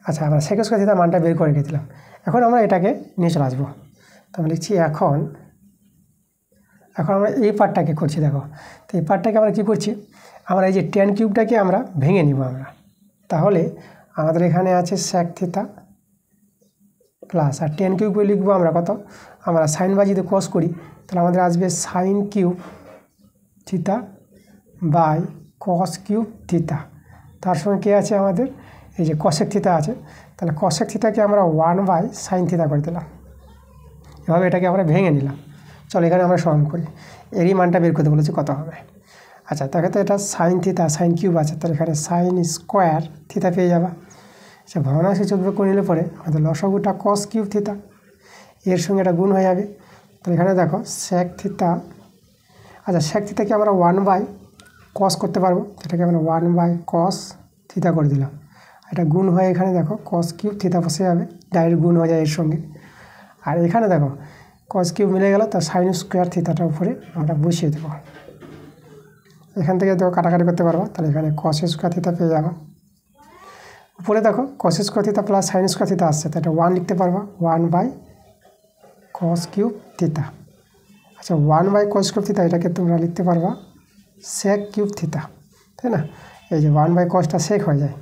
আচ্ছা, আমরা sec² θ মানটা বের করে দিলাম। এখন আমরা এটাকে নিয়ে চলে আসবো, তো আমি লিখছি এখন আমরা এই পার্টটাকে করছি। দেখো, তো এই পার্টটাকে আমরা কী করছি, আমরা এই যে tan³ আমরা ভেঙে নিব আমরা, তাহলে আমাদের এখানে আছে sec θ প্লাস, আর tan³ লিখবো আমরা কত, আমরা সাইন বা যদি cos করি, তাহলে আমাদের আসবে sin³ θ বাই cos³ θ, তার সঙ্গে কে আছে আমাদের, এই যে cosec θ আছে, তাহলে cosec θকে আমরা 1/sin θ করে দিলাম, এভাবে এটাকে আমরা ভেঙে নিলাম। চলো এখানে আমরা সমান করি, এরই মানটা বের করতে বলেছি কত হবে। আচ্ছা, তাকে তো এটা sin θ sin³ আছে, তাহলে এখানে sin² θ পেয়ে যাবা। আচ্ছা, ভগ্নাংশে যোগ করে নিলে পরে আমাদের লসাগুটা cos³ θ, এর সঙ্গে এটা গুণ হয়ে যাবে, তো এখানে দেখো sec θ। আচ্ছা, sec θকে আমরা 1/cos করতে পারবো, এটাকে আমরা 1/cos θ করে দিলাম, আর এটা গুণ হয়ে এখানে দেখো কস কিউব থিতা বসে যাবে, ডাইরেক্ট গুণ হয়ে যায় এর সঙ্গে। আর এখানে দেখো কস কিউব মিলে গেল, তার সাইন স্কোয়ার থিতাটার উপরে আমরা বসিয়ে দেবো। এখান থেকে দেখো কাটাকাটি করতে পারবো, তাহলে এখানে কস স্কোয়ার থিতা পেয়ে যাবো। উপরে দেখো কস square theta plus sine square থিতা আসছে, তো এটা 1 লিখতে পারবো, 1 কস কিউব থিতা। আচ্ছা 1 কস কিউব থিতা এটাকে তোমরা লিখতে পারবা সেক কিউব থিতা, তাই না? এই যে 1 কসটা সেক হয়ে যায়,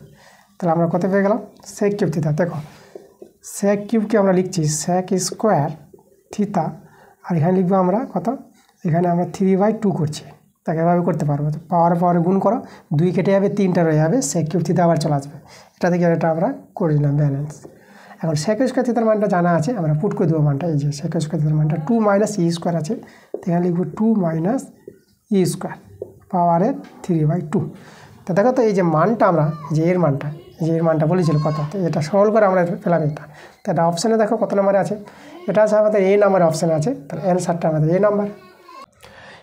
তাহলে আমরা কত পেয়ে গেলাম সেক কিউব থিতা। দেখো সেক কিউবকে আমরা লিখছি সেক স্কোয়ার থিতা, আর এখানে লিখবো আমরা কত, এখানে আমরা 3/2 করছি, তাকে এভাবে করতে পারবো। তো পাওয়ারে গুণ করো, 2 কেটে যাবে, 3টা রয়ে যাবে, সেক কিউব থিতা আবার চলে আসবে। এটা থেকে এটা আমরা করে নিলাম ব্যালেন্স। এখন সেক স্কোয়ার থিতার মানটা জানা আছে, আমরা পুট করে দেবো মানটা। এই যে সেক স্কোয়ার থিতার মানটা 2 - ই স্কোয়ার আছে, এখানে লিখবো 2 - ই স্কোয়ার পাওয়ারে 3/2। তো দেখো তো এই যে মানটা আমরা, যে এর মানটা বলেছিল কত, তো এটা সরল করে আমরা পেলাম এটা। তো এটা অপশানে দেখো কত নম্বরে আছে, এটা আছে আমাদের এ নাম্বার অপশানে আছে, তাহলে অ্যান্সারটা আমাদের এ নাম্বার।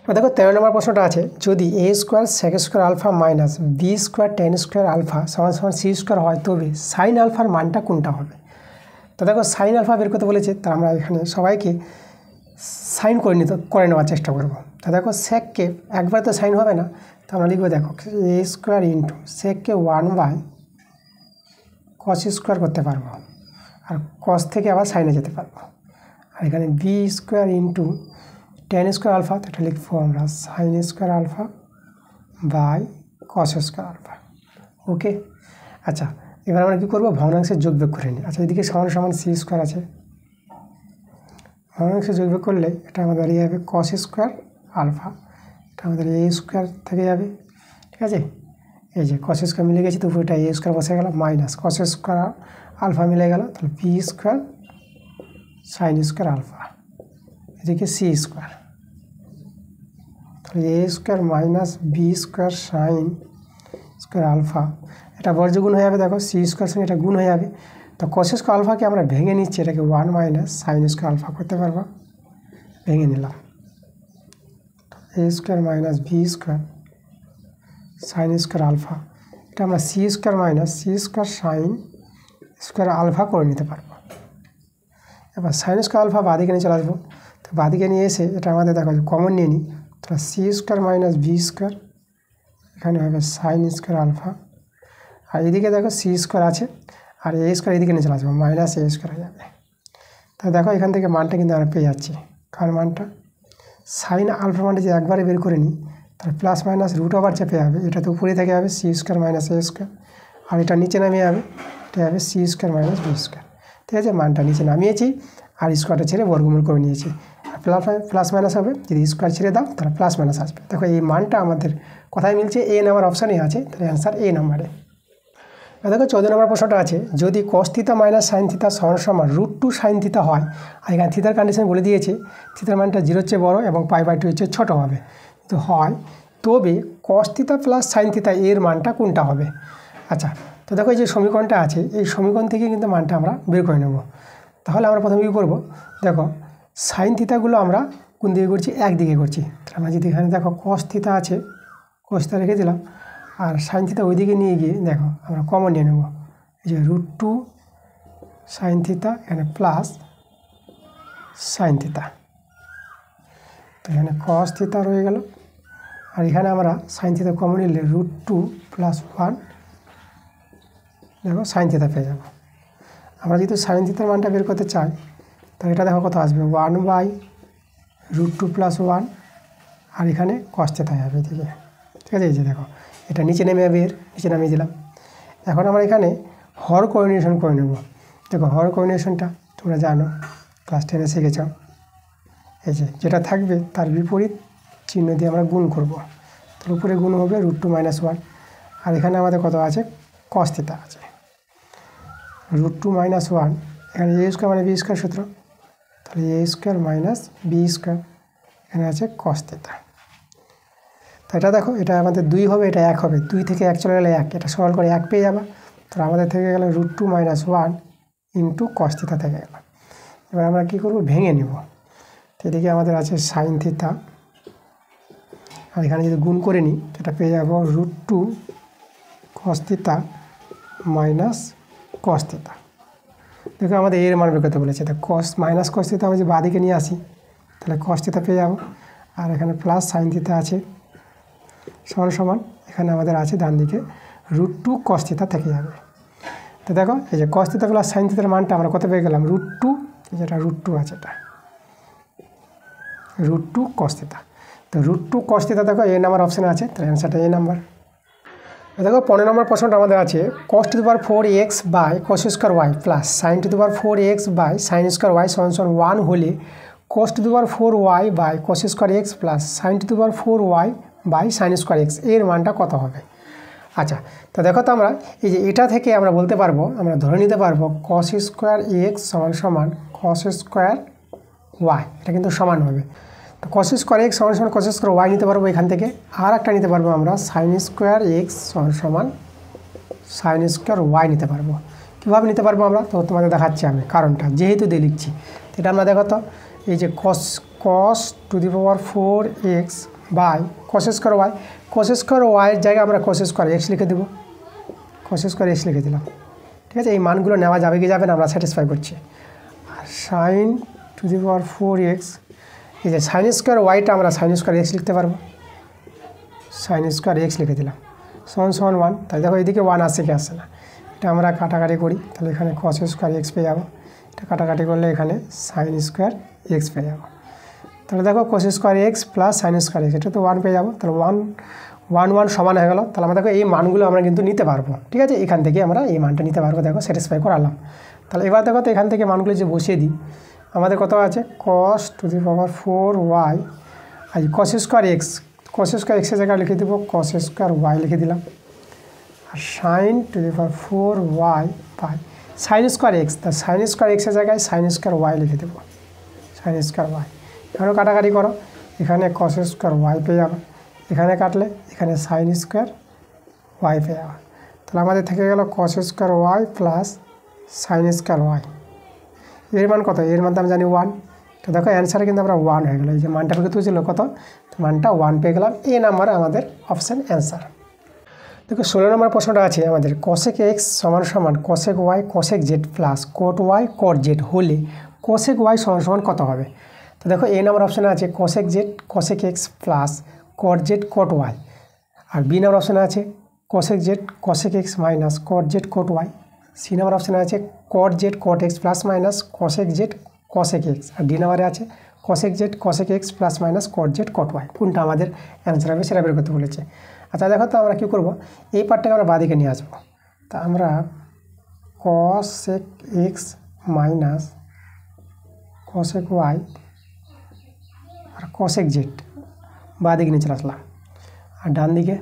এবার দেখো 13 নম্বর প্রশ্নটা আছে, যদি A square sec square alpha minus B square tan square alpha সমান সমান সি স্কোয়ার হয়, তবে সাইন আলফার মানটা কোনটা হবে? তো দেখো সাইন আলফা বের করতে বলেছে, তা আমরা এখানে সবাইকে সাইন করে নেওয়ার চেষ্টা করব। তো দেখো সেককে একবার তো সাইন হবে না, তো আমরা লিখবো দেখো এ স্কোয়ার ইন্টু সেককে 1 কস স্কোয়ার করতে পারবো, আর কস থেকে আবার সাইনে যেতে পারবো। আর এখানে B square into tan square alpha, তো এটা লিখবো আমরা sine square alpha by cos square alpha. Okay, আচ্ছা এবার আমরা কী করবো, ভগ্নাংশের যোগবিয়োগ করে নিই। আচ্ছা এদিকে সমান সমান সি স্কোয়ার আছে, ভগ্নাংশের যোগবিয়োগ করলে এটা আমাদের দাঁড়িয়ে যাবে কস স্কোয়ার আলফা, এটা আমাদের এ স্কোয়ার থেকে যাবে, ঠিক আছে? এই যে কস স্কোয়ার মিলে গেছে, তো উপরটা এ স্কোয়ার বসে গেল, মাইনাস কস স্কোয়ার আলফা মিলে গেল, তাহলে B square sine square alpha, এদিকে সি স্কোয়ার, তাহলে A square minus B square sine square alpha, এটা বর্জগুণ হয়ে যাবে। দেখো সি স্কোয়ার সঙ্গে এটা গুণ হয়ে যাবে, তো কস স্কোয়ার আলফাকে আমরা ভেঙে নিচ্ছি, এটাকে 1 - সাইন স্কোয়ার আলফা করতে পারবো, ভেঙে নিলাম। A square minus B square sine square alpha, এটা আমরা C square minus C square sine square alpha করে নিতে পারবো। এবার সাইন স্কোয়ার আলফা বাঁদিকে নিয়ে চলে আসবো, তো বাঁদিকে নিয়ে এসে এটা আমাদের দেখো কমন নিয়ে নিই, তাহলে c square minus B square, এখানে হবে সাইন স্কোয়ার আলফা, আর এদিকে দেখো সি স্কোয়ার আছে, আর এ স্কোয়ার এদিকে নিয়ে চলে আসবো, মাইনাস এ স্কোয়ার হয়ে যাবে। তাই দেখো এখান থেকে মানটা কিন্তু আমরা পেয়ে যাচ্ছি, কার মানটা, সাইন আলফা মানটা যে একবারে বের করে নিই, তাহলে প্লাস মাইনাস রুট ওভার চেপে যাবে, এটা তো উপরে থেকে যাবে সি স্কোয়ার মাইনাস এ স্কোয়ার, আর এটা নিচে নামিয়ে যাবে, এটা যাবে c square minus B square. ঠিক আছে, মানটা নিচে নামিয়েছি, আর স্কোয়ারটা ছেড়ে বর্গমূল করে নিয়েছি, আর প্লাস মাইনাস হবে, যদি স্কোয়ার ছেড়ে দাও তাহলে প্লাস মাইনাস আসবে। দেখো এই মানটা আমাদের কোথায় মিলছে, এ নাম্বার অপশানে আছে, তাহলে অ্যান্সার এ নাম্বারে। দেখো 14 নম্বর প্রশ্নটা আছে, যদি কস থিতা মাইনাস সাইন থিতা সমান √2 সাইন থিতা হয়, আর এখানে থিতার কন্ডিশন বলে দিয়েছে থিতার মানটা 0 চেয়ে বড় এবং π/2 হচ্ছে ছোটো হবে, তো হয়, তবে কস থিতা প্লাস সাইন থিতা এর মানটা কোনটা হবে? আচ্ছা, তো দেখো এই যে সমীকরণটা আছে, এই সমীকরণ থেকে কিন্তু মানটা আমরা বের করে নেব। তাহলে আমরা প্রথমে কী করবো, দেখো সাইন থিতাগুলো আমরা কোন দিকে করছি, একদিকে করছি, আমরা যদি এখানে দেখো কস থিতা আছে, কস থিতা রেখে দিলাম, আর সাইন থিতা ওইদিকে নিয়ে গিয়ে দেখো আমরা কমন নিয়ে নেব, এই যে √2 সাইন থিতা, এখানে প্লাস সাইন থিতা, তো এখানে কস থিতা রয়ে গেল, আর এখানে আমরা সাইন থিতা কমন নিলে √2 + 1 দেখো সাইন থিতা পেয়ে যাব। আমরা যেহেতু সাইন থিতার মানটা বের করতে চাই, তাহলে এটা দেখো কত আসবে, 1/√2 + 1, আর এখানে কস থিতা যাবে এদিকে, ঠিক আছে? এই যে দেখো এটা নিচে নেমে যাবে, নিচে নামিয়ে দিলাম। এখন আমরা এখানে হর কোঅর্ডিনেশন করে নেব। দেখো হর কোঅর্ডিনেশনটা তোমরা জানো, ক্লাস 10-এ শিখেছ, এই যে যেটা থাকবে তার বিপরীত চিহ্ন দিয়ে আমরা গুণ করব, তার উপরে গুণ হবে √2 - 1, আর এখানে আমাদের কত আছে, কস থিতা আছে, √2 - 1, এখানে এ স্কোয়ার মানে বি স্কোয়ার সূত্র, তাহলে A square minus B square, এখানে আছে কস থিতা। তো এটা দেখো এটা আমাদের 2 হবে, এটা 1 হবে, 2 থেকে 1 চলে গেলে 1, এটা সরল করে 1 পেয়ে যাবে, তাহলে আমাদের থেকে গেল √2 - 1 ইন্টু কস থিতা থেকে গেল। এবার আমরা কী করব, ভেঙে নেব, তো এদিকে আমাদের আছে সাইন থিতা, আর এখানে যদি গুণ করে নিই এটা পেয়ে যাব √2 কস থিতা মাইনাস কস থিটা। দেখো আমাদের এর মান বের করতে বলেছে, তো কস মাইনাস কস থিটা আমি যে বাঁদিকে নিয়ে আসি তাহলে কস থিটা পেয়ে যাবো, আর এখানে প্লাস সাইন থিটা আছে সমান সমান এখানে আমাদের আছে ডান দিকে √2 কস থিটা থেকে যাবে। তো দেখো এই যে কস থিটা প্লাস সাইন থিটার মানটা আমরা কত পেয়ে গেলাম √2, যেটা √2 আছে এটা √2 কস থিটা। তো √2 কস থিটা দেখো এ নাম্বার অপশানে আছে, তাহলে অ্যান্সারটা এ নাম্বার। দেখো 15 নম্বর প্রশ্নটা আমাদের আছে cos to the power 4x by cos square y plus sin to the power 4x by sin square y সমান সমান 1 হলে cos to the power 4y by cos square x plus sin to the power 4y by sin square x এর মানটা কত হবে। আচ্ছা, তো দেখো তো আমরা এই যে এটা থেকে আমরা বলতে পারবো, আমরা ধরে নিতে পারবো cos স্কোয়ার x সমান সমান cos স্কোয়ার y, এটা কিন্তু সমান হবে। তো cos স্কোয়ার x সমান সমান cos স্কোয়ার y নিতে পারবো এখান থেকে, আর একটা নিতে পারবো আমরা sin স্কোয়ার x সমান সমান sin স্কোয়ার y নিতে পারবো। কীভাবে নিতে পারবো আমরা, তো তোমাদের দেখাচ্ছি আমি কারণটা, যেহেতু দিয়ে লিখছি এটা আমরা দেখো তো এই যে cos to the power 4x by cos square y, cos square y এর জায়গায় আমরা cos স্কোয়ার x লিখে দেবো, cos স্কোয়ার x লিখে দিলাম। ঠিক আছে, এই মানগুলো নেওয়া যাবে কি যাবে না আমরা স্যাটিসফাই করছি। আর sin to the power 4x, এই যে সাইন স্কোয়ার ওয়াইটা আমরা সাইন স্কোয়ার এক্স লিখতে পারবো, সাইন স্কোয়ার এক্স লিখে দিলাম সমান সমান 1। তাই দেখো এইদিকে 1 আসছে কি আসছে না, এটা আমরা কাটাকাটি করি তাহলে এখানে cos স্কোয়ার এক্স পেয়ে যাবো, এটা কাটাকাটি করলে এখানে সাইন স্কোয়ার এক্স পেয়ে যাবো। তাহলে দেখো cos square X plus sine square x, এটা তো 1 পেয়ে যাবো, তাহলে 1 সমান হয়ে গেলো। তাহলে আমরা দেখো এই মানগুলো আমরা কিন্তু নিতে পারবো। ঠিক আছে, এখান থেকে আমরা এই মানটা নিতে পারবো, দেখো স্যাটিসফাই করালাম। তাহলে এবার দেখো তো এখান থেকে মানগুলো যে বসিয়ে দিই, আমাদের কত আছে cos to the power 4y আর cos square x, cos square এক্সের জায়গায় লিখে দেবো cos স্কোয়ার y লিখে দিলাম, আর sin to the power 4y by sin square x, তা sin স্কোয়ার এক্সের জায়গায় sin স্কোয়ার y লিখে দেবো, sin স্কোয়ার y। এখানেও কাটাকাটি করো, এখানে cos স্কোয়ার y পেয়ে যাবে, এখানে কাটলে এখানে sin স্কোয়ার y পেয়ে যাবে। তাহলে আমাদের থেকে গেল cos square y plus sin square y। এর মান কত, এর মান তো আমি জানি 1, তো দেখো অ্যান্সারে কিন্তু আমরা 1 হয়ে গেলো, এই যে মানটা পেয়ে তুলছিল কত, তো মানটা 1 পেয়ে গেলাম, এ নাম্বার আমাদের অপশান অ্যান্সার। দেখো 16 নম্বর প্রশ্নটা আছে আমাদের cosec x সমান সমান cosec y cosec z plus cot y cot z হলে cosec y সমান সমান কত হবে। তো দেখো এ নাম্বার অপশানে আছে cosec z cosec x plus cot z cot y, আর বি নাম্বার অপশানে আছে cosec z cosec x minus cot z cot y, C number অপশানে আছে cot z cot x plus minus cosec z cosec x, আর D নাম্বারে আছে cosec z cosec x plus minus cot z cot y। কোনটা আমাদের answer হবে সেটা বের করতে বলেছে। আচ্ছা দেখো তো আমরা কী করবো, এই পার্টটাকে আমরা বাঁদিকে নিয়ে আসবো, তা আমরা cosec x minus cosec y আর cosec z বাঁদিকে নিয়ে চলে আসলাম, আর ডান দিকে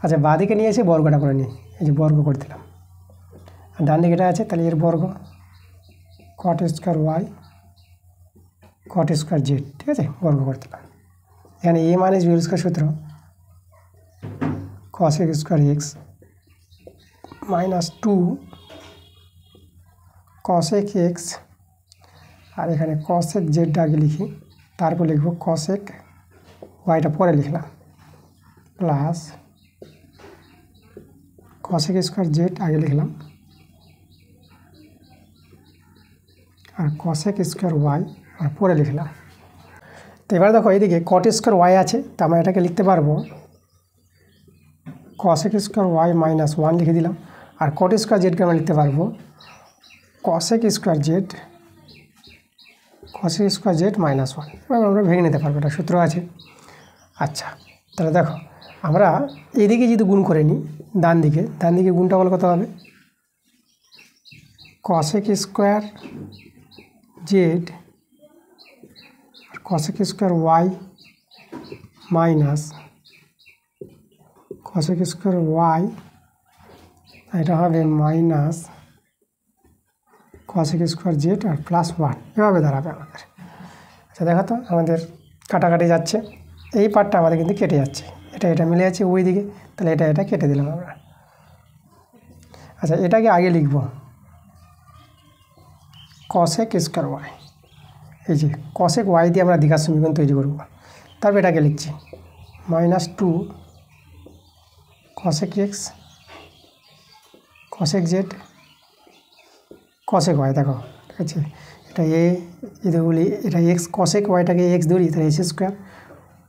আচ্ছা বাঁদিকে নিয়ে এসে বর্গটা করে নিই, এই যে বর্গ করে দিলাম, আর ডান দিকে এটা আছে তাহলে এর বর্গ cot square y cot square z, ঠিক আছে বর্গ করে দিলাম। এখানে a মাইনাস b স্কোয়ার সূত্র cosec square x minus 2 cosec x, আর এখানে cosec z আগে লিখি তারপর লিখব cosec yটা পরে লিখলাম প্লাস cosec স্কোয়ার z আগে লিখলাম আর cosec স্কোয়ার y আর পরে লিখলাম। তো এবার দেখো এইদিকে cot স্কোয়ার y আছে, তো আমরা এটাকে লিখতে পারবো cosec স্কোয়ার y মাইনাস 1 লিখে দিলাম, আর cot স্কোয়ার জেডকে আমরা লিখতে পারবো cosec square Z cosec square Z minus 1, এবার আমরা ভেঙে নিতে পারবো, এটা সূত্র আছে। আচ্ছা তাহলে দেখো আমরা এদিকে যদি গুণ করে নিই ডান দিকে গুণটা বলে কত হবে cosec স্কোয়ার জেড আর cosec square y minus cosec square y, এটা হবে মাইনাস cosec স্কোয়ার জেড আর প্লাস 1, এভাবে দাঁড়াবে আমাদের। আচ্ছা দেখো তো আমাদের কাটাকাটি যাচ্ছে, এই পার্টটা আমাদের কিন্তু কেটে যাচ্ছে, এটা মিলে যাচ্ছে ওই দিকে, তাহলে এটা কেটে দিলাম আমরা। আচ্ছা এটাকে আগে লিখব cosec স্কোয়ার y, এই যে cosec y দিয়ে আমরা দ্বিঘাত সমীকরণ তৈরি করব, তারপর এটাকে লিখছি minus 2 cosec x cosec z cosec y, দেখো ঠিক আছে, এটা এগুলি এটা এক্স, কসেক ওয়াইটাকে এক্স ধরি, তাহলে এস স্কোয়ার,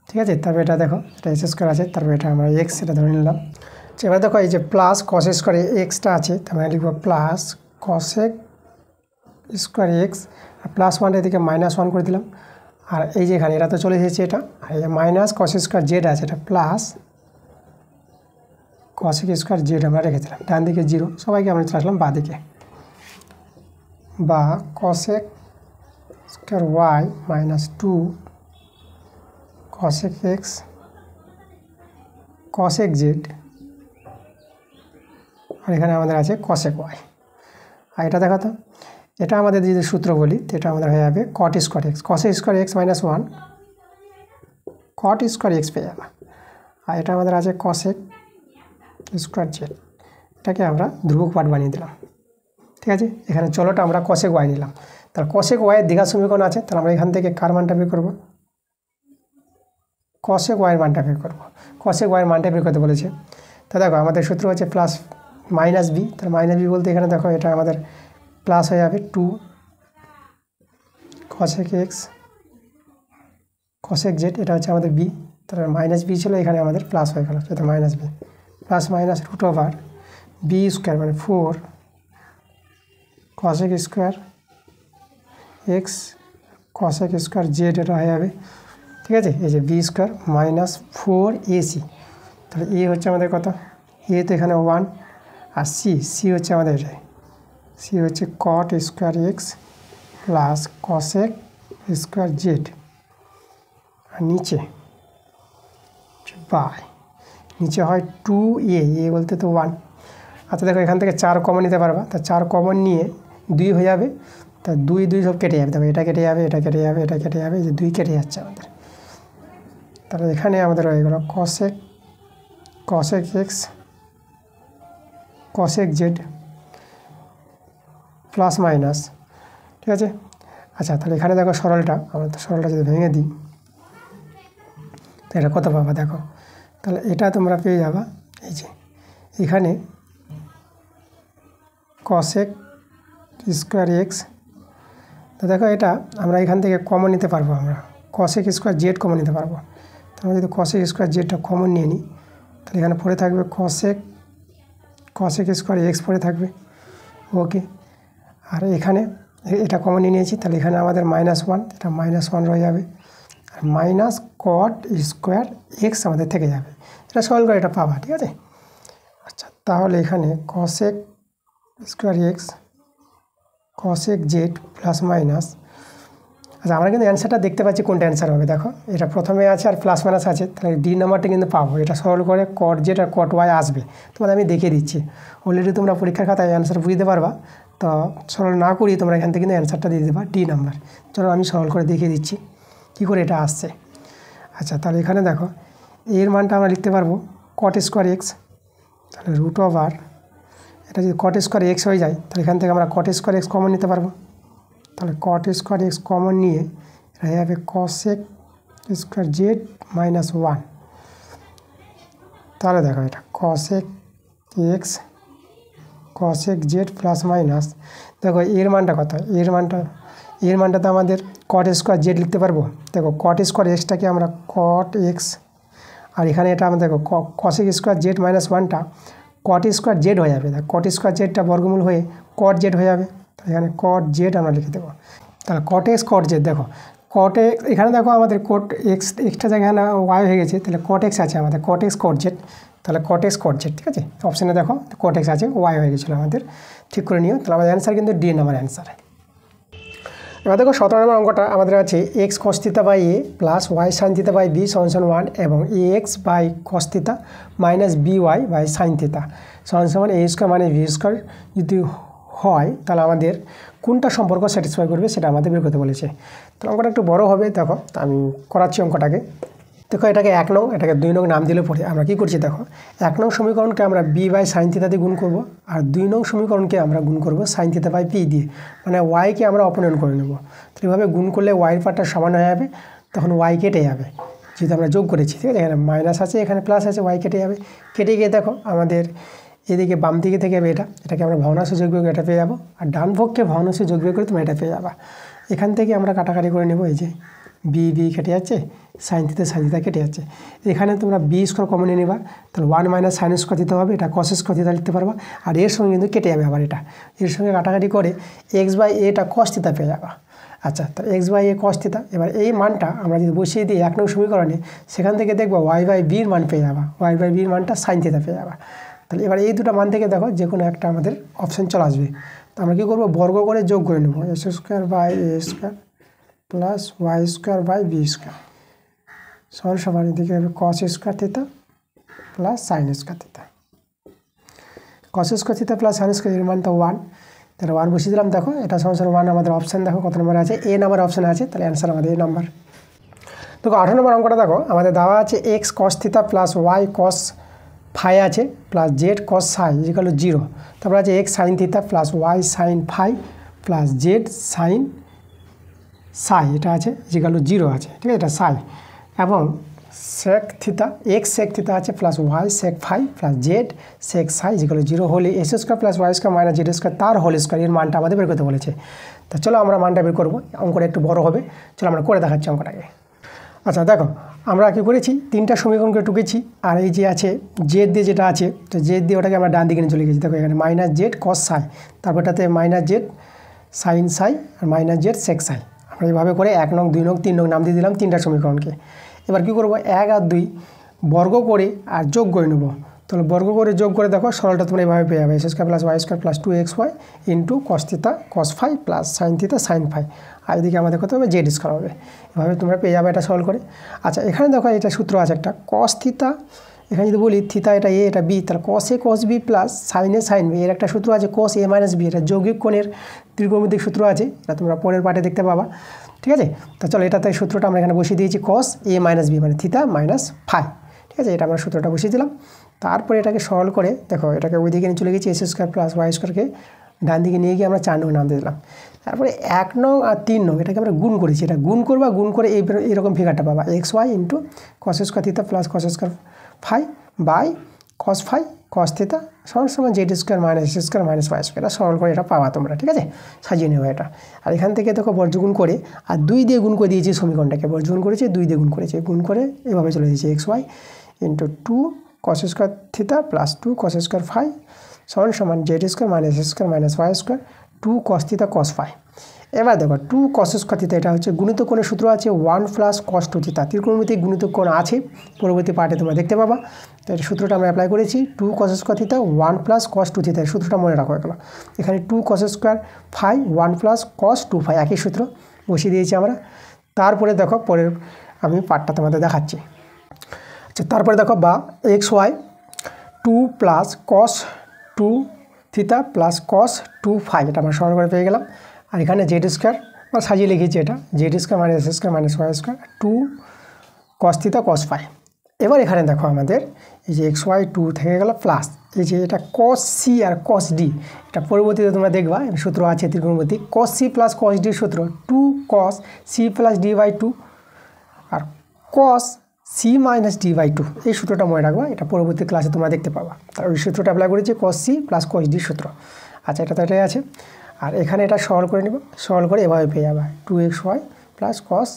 ঠিক আছে। তারপর এটা দেখো এটা এস স্কোয়ার আছে, তারপর এটা আমরা এক্স এটা ধরে নিলাম। এবার দেখো এই যে প্লাস কস স্কোয়ার এক্সটা আছে, তার মানে লিখবো প্লাস কসেক স্কোয়ার এক্স, আর প্লাস ওয়ানটা এদিকে -1 করে দিলাম। আর এই যে এখানে এটা তো চলে এসেছে এটা, আর এই যে মাইনাস কস স্কোয়ার জেড আছে, এটা প্লাস কসেক স্কোয়ার জেড আমরা রেখে দিলাম। ডান দিকে 0, সবাইকে আমরা চলে আসলাম বাঁ দিকে, বা cosec square Y -2 cosec X cosec Z, আর এখানে আমাদের আছে কসেক ওয়াই। আর এটা দেখো তো, এটা আমাদের যদি সূত্র বলি, এটা আমাদের হয়ে যাবে কট square x, cosec square x -1 কট স্কোয়ার এক্স পেয়ে যাবে। আর এটা আমাদের আছে কসেক স্কোয়ার জেড, এটাকে আমরা ধ্রুবক পার্ট বানিয়ে দিলাম, ঠিক আছে। এখানে চলোটা আমরা কসেক ওয়াই নিলাম, তাহলে কসেক ওয়াইয়ের দ্বিঘাত সমীকরণ আছে, তাহলে আমরা এখান থেকে কার মানটা বের করবো, কসেক ওয়াইয়ের মানটা বের করবো। কসেক ওয়াইয়ের মানটা বের করতে বলেছে, তা দেখো আমাদের সূত্র হচ্ছে প্লাস মাইনাস বি, তাহলে মাইনাস বি বলতে এখানে দেখো এটা আমাদের প্লাস হয়ে যাবে 2 কসেক এক্স কসেক জেড, এটা হচ্ছে আমাদের বি, তাহলে মাইনাস বি ছিল, এখানে আমাদের প্লাস হয়ে গেল, সেটা minus b, plus minus root over b square মানে 4 cosec square x cosec square z, এটা হয়ে যাবে, ঠিক আছে। এই যে বি স্কোয়ার -4 AC, তাহলে এ হচ্ছে আমাদের কত, এ তো এখানে 1, আর সি হচ্ছে আমাদের এটাই, সি হচ্ছে cot square X plus cosec square Z, আর নিচে বাই নিচে হয় 2a, এ বলতে তো 1। আচ্ছা দেখো এখান থেকে 4 কমন নিতে পারবা, তা 4 কমন নিয়ে 2 হয়ে যাবে, তা 2 সব কেটে যাবে, দেখো এটা কেটে যাবে, এটা কেটে যাবে, এটা কেটে যাবে, এই যে 2 কেটে যাচ্ছে আমাদের। তাহলে এখানে আমাদের হয়ে গেল cosec X cosec Z plus minus, ঠিক আছে। আচ্ছা তাহলে এখানে দেখো সরলটা, আমরা তো সরলটা যদি ভেঙে দিই, তো এটা কত পাবা দেখো, তাহলে এটা তোমরা পেয়ে যাবা এই যে এখানে কসেক স্কোয়ার এক্স, তো দেখো এটা আমরা এখান থেকে কমন নিতে পারবো, আমরা কসেক স্কোয়ার জেড কমন নিতে পারবো। তাহলে যদি কসেক স্কোয়ার জেডটা কমন নিয়ে নিই, তাহলে এখানে পড়ে থাকবে কসেক স্কোয়ার এক্স পড়ে থাকবে, ওকে। আর এখানে এটা কমন নিয়ে নিয়েছি, তাহলে এখানে আমাদের -1, এটা -1 রয়ে যাবে, আর মাইনাস কট স্কোয়ার এক্স আমাদের থেকে যাবে, এটা সলভ করে এটা পাবা, ঠিক আছে। আচ্ছা তাহলে এখানে cosec square x cosec Z plus minus, আচ্ছা আমরা কিন্তু অ্যান্সারটা দেখতে পাচ্ছি কোনটা অ্যান্সার হবে, দেখো এটা প্রথমে আছে আর প্লাস মাইনাস আছে, তাহলে ডি নাম্বারটা কিন্তু পাবো, এটা সলভ করে কট জেড আর কট ওয়াই আসবে, তোমাদের আমি দেখিয়ে দিচ্ছি, অলরেডি তোমরা পরীক্ষার খাতায় অ্যান্সার বুঝতে পারবা, তো সরল না করি তোমরা এখান থেকে কিন্তু অ্যান্সারটা দিয়ে দেবা ডি নাম্বার। চলো আমি সরল করে দেখিয়ে দিচ্ছি কী করে এটা আসছে। আচ্ছা তাহলে এখানে দেখো এর মানটা আমরা লিখতে পারবো কট স্কোয়ার এক্স, তাহলে রুট ওভার, এটা যদি কট স্কোয়ার এক্স হয়ে যায়, তাহলে এখান থেকে আমরা কট স্কোয়ার এক্স কমন নিতে পারবো, তাহলে কট স্কোয়ার এক্স কমন নিয়ে হয়ে যাবে কসেক স্কোয়ার জেড -1, তাহলে দেখো এটা cosec X cosec Z plus minus, দেখো এর মানটা কত, এর মানটা তো আমাদের কট স্কোয়ার জেড লিখতে পারবো, দেখো কট স্কোয়ার এক্সটাকে আমরা কট এক্স, আর এখানে এটা আমাদের দেখো কসেক স্কোয়ার জেড -1টা কট স্কোয়ার জেড হয়ে যাবে, দেখো কট স্কোয়ার জেডটা বর্গমূল হয়ে কট জেড হয়ে যাবে, এখানে কট জেড আমরা লিখে দেবো, তাহলে কট এক্স কট জেড, দেখো কট এক্স এখানে দেখো আমাদের কট এক্সটা জায়গায় না ওয়াই হয়ে গেছে, তাহলে কট এক্স আছে আমাদের কট এক্স কট জেড, তাহলে কট এক্স কট জেড, ঠিক আছে। অপশানে দেখো কট এক্স আছে, ওয়াই হয়ে গেছিলো আমাদের, ঠিক করে নিও, তাহলে আমাদের অ্যান্সার কিন্তু ডি নাম্বার অ্যান্সার। এবার দেখো 17 নম্বর অঙ্কটা আমাদের আছে x cos theta by A plus Y sine theta by B সমান 1 এবং A X by cos theta minus B Y by sine theta সমান এ স্কোয়ার মানে ভি স্কোয়ার যদি হয়, তাহলে আমাদের কোনটা সম্পর্ক স্যাটিসফাই করবে সেটা আমাদের বের করতে বলেছে। তো অঙ্কটা একটু বড় হবে, দেখো আমি করাচ্ছি অঙ্কটাকে। দেখো এটাকে 1 নং, এটাকে 2 নং নাম দিলে পরে আমরা কী করছি, দেখো 1 নং সমীকরণকে আমরা বি বাই সাইন থিটা দিয়ে গুণ করব, আর 2 নং সমীকরণকে আমরা গুণ করব সাইন থিটা বাই পি দিয়ে, মানে ওয়াইকে আমরা অপনয়ন করে নেব। তো এইভাবে গুণ করলে ওয়াইয়ের পার্টটা সমান হয়ে যাবে, তখন ওয়াই কেটে যাবে, যেহেতু আমরা যোগ করেছি, ঠিক আছে। এখানে মাইনাস আছে এখানে প্লাস আছে, ওয়াই কেটে যাবে, কেটে গিয়ে দেখো আমাদের এদিকে বাম দিকে থেকে যাবে এটাকে আমরা ভগ্নাংশে যোগ বিয়োগ এটা পেয়ে যাবো, আর ডান পক্ষে ভগ্নাংশে যোগ বিয়োগ করে তুমি এটা পেয়ে যাবা। এখান থেকে আমরা কাটাকাটি করে নেব, এই যে বি কেটে যাচ্ছে, সাইন থিটা কেটে যাচ্ছে। এখানে তোমরা বি স্কোয়ার কমন নিয়ে নেবা, তাহলে 1 মাইনাস সাইন স্কোয়ার থিটা হবে, এটা কস স্কোয়ার থিটা লিখতে পারবা। আর এর সঙ্গে কিন্তু কেটে যাবে আবার এর সঙ্গে কাটাকাটি করে এক্স বাই এটা কস থিটা পেয়ে যাবা। আচ্ছা, তো x by a cos theta, এবার এই মানটা আমরা যদি বসিয়ে দিই 1 নং সমীকরণে, সেখান থেকে দেখবো ওয়াই বাই বির মান পেয়ে যাবা, ওয়াই বাই বির মানটা সাইন থিটা পেয়ে যাবা। তাহলে এবার এই দুটো মান থেকে দেখো যে কোনো একটা আমাদের অপশান চলে আসবে। তো আমরা কী করবো, বর্গ করে যোগ করে নেবো, x square by A square plus Y square by b square সমান এদিকে হবে cos square theta plus sine square theta. Cos square theta plus sine square এর মানটা 1, তাহলে 1 বসিয়ে দিলাম। দেখো এটা সমান 1 আমাদের অপশান দেখো কত নম্বর আছে, এ নাম্বার অপশানে আছে, তাহলে অ্যান্সার আমাদের এ নাম্বার। দেখো 18 নম্বর অঙ্কটা দেখো আমাদের দেওয়া আছে x cos theta plus y cos phi আছে plus z cos psi equal to 0। তারপর আছে x sine theta plus Y sine phi plus z sine psi, এটা আছে ইকুয়াল টু 0 আছে, ঠিক আছে, এটা সাই। এবং sec theta X sec theta আছে plus Y sec phi plus Z sec psi equal to 0 হলে S square plus Y square minus Z square তার হোল স্কোয়ার এর মানটা আমাদের বের করতে বলেছে। তো চলো আমরা মানটা বের করবো, অঙ্কটা একটু বড় হবে, চলো আমরা করে দেখাচ্ছি অঙ্কটাকে। আচ্ছা দেখো আমরা কী করেছি, 3টা সমীকরণকে টুকেছি, আর এই যে আছে জেড দিয়ে যেটা আছে, তো জেড দিয়ে ওটাকে আমরা ডান দিকে নিয়ে চলে গেছি। দেখো এখানে মাইনাস জেড কস সাই, তারপরটাতে মাইনাস জেড সাইন সাই আর মাইনাস জেড সেক সাই। আমরা এইভাবে করে 1 নং 2 নং 3 নং নাম দিয়ে দিলাম 3টা সমীকরণকে। এবার কী করবো, 1 আর 2 বর্গ করে আর যোগ করে নেবো। তাহলে বর্গ করে যোগ করে দেখো সরলটা তোমরা এইভাবে পেয়ে যাবে, S square plus Y square plus 2xy into cos theta cos phi plus sine theta sine phi, আর এদিকে আমাদের কত হবে জেড স্কোয়ার হবে। এভাবে তোমরা পেয়ে যাবে এটা সলভ করে। আচ্ছা এখানে দেখো এটা সূত্র আছে একটা কস থিটা, এখানে যদি বলি থিটা এটা এ এটা বি, তাহলে কস A cos B plus sign A sign B, এর একটা সূত্র আছে কস এ মাইনাস বি, এটা যৌগিক কোণের ত্রিকোণমিতিক সূত্র আছে, এটা তোমরা পরের পার্টে দেখতে পাবা, ঠিক আছে। তো চলো এটাতে সূত্রটা আমরা এখানে বসিয়ে দিয়েছি কস এ মাইনাস বি মানে থিটা মাইনাস ফাই, ঠিক আছে, এটা আমরা সূত্রটা বসিয়ে দিলাম। তারপরে এটাকে সরল করে দেখো এটাকে ওই দিকে নিয়ে চলে গেছি, এস স্কোয়ার প্লাস ওয়াই স্কোয়ারকে ডান দিকে নিয়ে গিয়ে আমরা 4 নং নাম দিয়ে দিলাম। তারপরে 1 নং আর 3 নং এটাকে আমরা গুণ করেছি, এটা গুণ করবা, গুণ করে এইরকম ফিগারটা পাবা, X Y into cos square theta plus cos square phi by cos phi cos theta সমান Z square minus S square minus Y square, এটা সরল করে এটা পাওয়া তোমরা, ঠিক আছে, সাজিয়ে নেবে এটা। আর এখান থেকে দেখো বর্জগুণ করে আর 2 দিয়ে গুণ করে দিয়েছি সমীকরণটাকে, বর্জগুণ করেছি 2 দিয়ে গুণ করেছি, গুণ করে এভাবে চলে দিয়েছি X Y into 2 cos square theta plus 2 cos square phi সমান Z square minus S square minus Y square 2 cos theta cos phi. এবার দেখো 2 কস স্কোয়ার থিটা এটা হচ্ছে গুণিত কোণের সূত্র আছে 1 প্লাস কস 2 থিটা, ত্রিকোণমিতিক গুণিত কোণ আছে, পরবর্তী পার্টে তোমরা দেখতে পাবা। তো এই সূত্রটা আমরা অ্যাপ্লাই করেছি 2 cos square theta 1 plus cos 2 theta, সূত্রটা মনে রাখো এগুলো। এখানে 2 cos square phi 1 plus cos 2 phi একই সূত্র বসিয়ে দিয়েছি আমরা। তারপরে দেখো পরের আমি পার্টটা তোমাদের দেখাচ্ছি। আচ্ছা তারপরে দেখো বা x y 2 plus cos 2 theta plus cos 2 phi, এটা আমরা সরল করে পেয়ে গেলাম। আর এখানে জেড স্কোয়ার বা সাজিয়ে লিখেছি, এটা Z square minus S square minus Y square 2 cos theta cos phi. এবার এখানে দেখো আমাদের এই যে এক্স ওয়াই 2 থেকে গেল প্লাস এই যে এটা কস সি আর কস ডি, এটা পরবর্তীতে তোমরা দেখবা সূত্র আছে ত্রিকোণমিতিক, কস সি প্লাস কস ডির সূত্র 2 cos C plus D by 2 আর cos C minus D by 2, এই সূত্রটা মনে রাখবা, এটা পরবর্তী ক্লাসে তোমরা দেখতে পাবা। তার ওই সূত্রটা অ্যাপ্লাই করেছি কস সি প্লাস কস ডির সূত্র। আচ্ছা এটা তো এটাই আছে, আর এখানে এটা সরল করে নেব, সরল করে এভাবে পেয়ে যাবে 2xy plus cos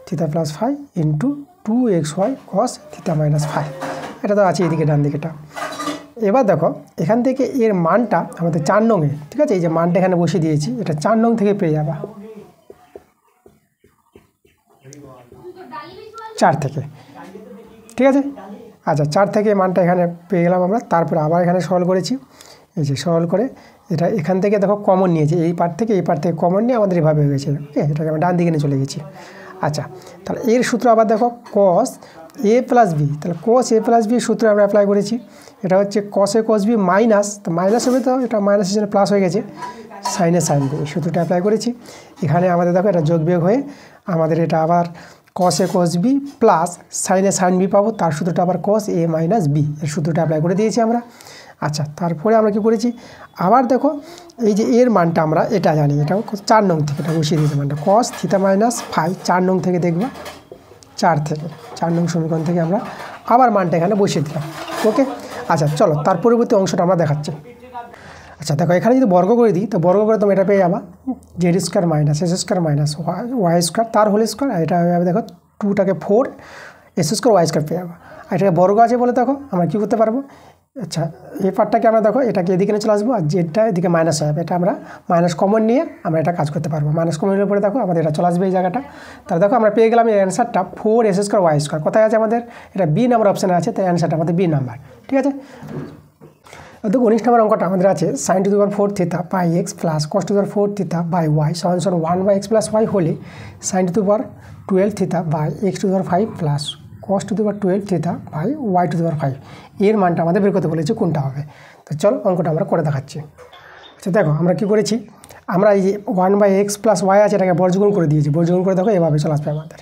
theta plus phi into 2xy cos theta minus phi, এটা তো আছে এদিকে ডান দিকেটা। এবার দেখো এখান থেকে এর মানটা আমাদের 4 নংয়ে, ঠিক আছে, এই যে মানটা এখানে বসিয়ে দিয়েছি, এটা 4 নং থেকে পেয়ে যাবা 4 থেকে, ঠিক আছে। আচ্ছা 4 থেকে মানটা এখানে পেয়ে গেলাম আমরা। তারপরে আবার এখানে সরল করেছি, এই যে সরল করে এটা এখান থেকে দেখো কমন নিয়েছে, এই পার্ট থেকে এই পার্ট থেকে কমন নিয়ে আমাদের এভাবে হয়ে গেছে, ওকে, এটাকে আমরা ডান দিকে নিয়ে চলে গেছি। আচ্ছা তাহলে এর সূত্র আবার দেখো কস এ প্লাস বি, তাহলে কস এ প্লাস বি সূত্র আমরা অ্যাপ্লাই করেছি, এটা হচ্ছে কস এ কস বি মাইনাস, তো মাইনাস হবে, তো এটা মাইনাসের জন্য প্লাস হয়ে গেছে সাইনে সাইন বি, এই সূত্রটা অ্যাপ্লাই করেছি। এখানে আমাদের দেখো এটা যোগ বিয়োগ হয়ে আমাদের এটা আবার cos A cos B plus সাইনে সাইন বি পাবো, তার সূত্রটা আবার কস এ মাইনাস বি, এর সূত্রটা অ্যাপ্লাই করে দিয়েছি আমরা। আচ্ছা তারপরে আমরা কী করেছি, আবার দেখো এই যে এর মানটা আমরা এটা জানি, এটা 4 নং থেকে এটা বসিয়ে দিয়েছি মানটা কস থিটা মাইনাস ফাই, 4 নং থেকে দেখবা 4 নং সমীকরণ থেকে আমরা আবার মানটা এখানে বসিয়ে দিলাম, ওকে। আচ্ছা চলো তার পরবর্তী অংশটা আমরা দেখাচ্ছি। আচ্ছা দেখো এখানে যদি বর্গ করে দিই তো বর্গ করে তুমি এটা পেয়ে যাবা Z square minus S square minus Y square তার হোল স্কোয়ার, আর এটা হয়ে যাবে দেখো 2টাকে 4 এস স্কোয়ার ওয়াই স্কোয়ার পেয়ে যাবা। আর এটাকে বর্গ আছে বলে দেখো আমরা কী করতে পারবো, আচ্ছা এই পার্টটাকে আমরা দেখো এটাকে এদিকে নিয়ে চলে আসবো, আর জেডটা এদিকে মাইনাস হয়ে যাবে, এটা আমরা মাইনাস কমন নিয়ে আমরা এটা কাজ করতে পারবো। মাইনাস কমন নিয়ে পরে দেখো আমাদের এটা চলে আসবে এই জায়গাটা। তাহলে দেখো আমরা পেয়ে গেলাম এই অ্যান্সারটা 4 এস স্কোয়ার ওয়াই স্কোয়ার। কোথায় আছে আমাদের, এটা বি নাম্বার অপশানে আছে, তাই অ্যান্সারটা আমাদের বি নাম্বার। ঠিক আছে, দেখো 19 নম্বর অঙ্কটা আমাদের আছে sin to the power 4 theta by X plus cos to the power 4 theta by Y সমান 1 বাই এক্স প্লাস ওয়াই হলে sin to the power 12 theta by X to the power 5 প্লাস cos to the power 12 theta by Y to the power 5 এর মানটা আমাদের বের করতে বলেছে, কোনটা হবে। তো চলো অঙ্কটা আমরা করে দেখাচ্ছি। আচ্ছা দেখো আমরা কী করেছি, আমরা এই যে 1 বাই এক্স প্লাস ওয়াই আছে এটাকে বর্গগুণ করে দিয়েছি, বর্গগুণ করে দেখো এভাবে চলে আসবে আমাদের।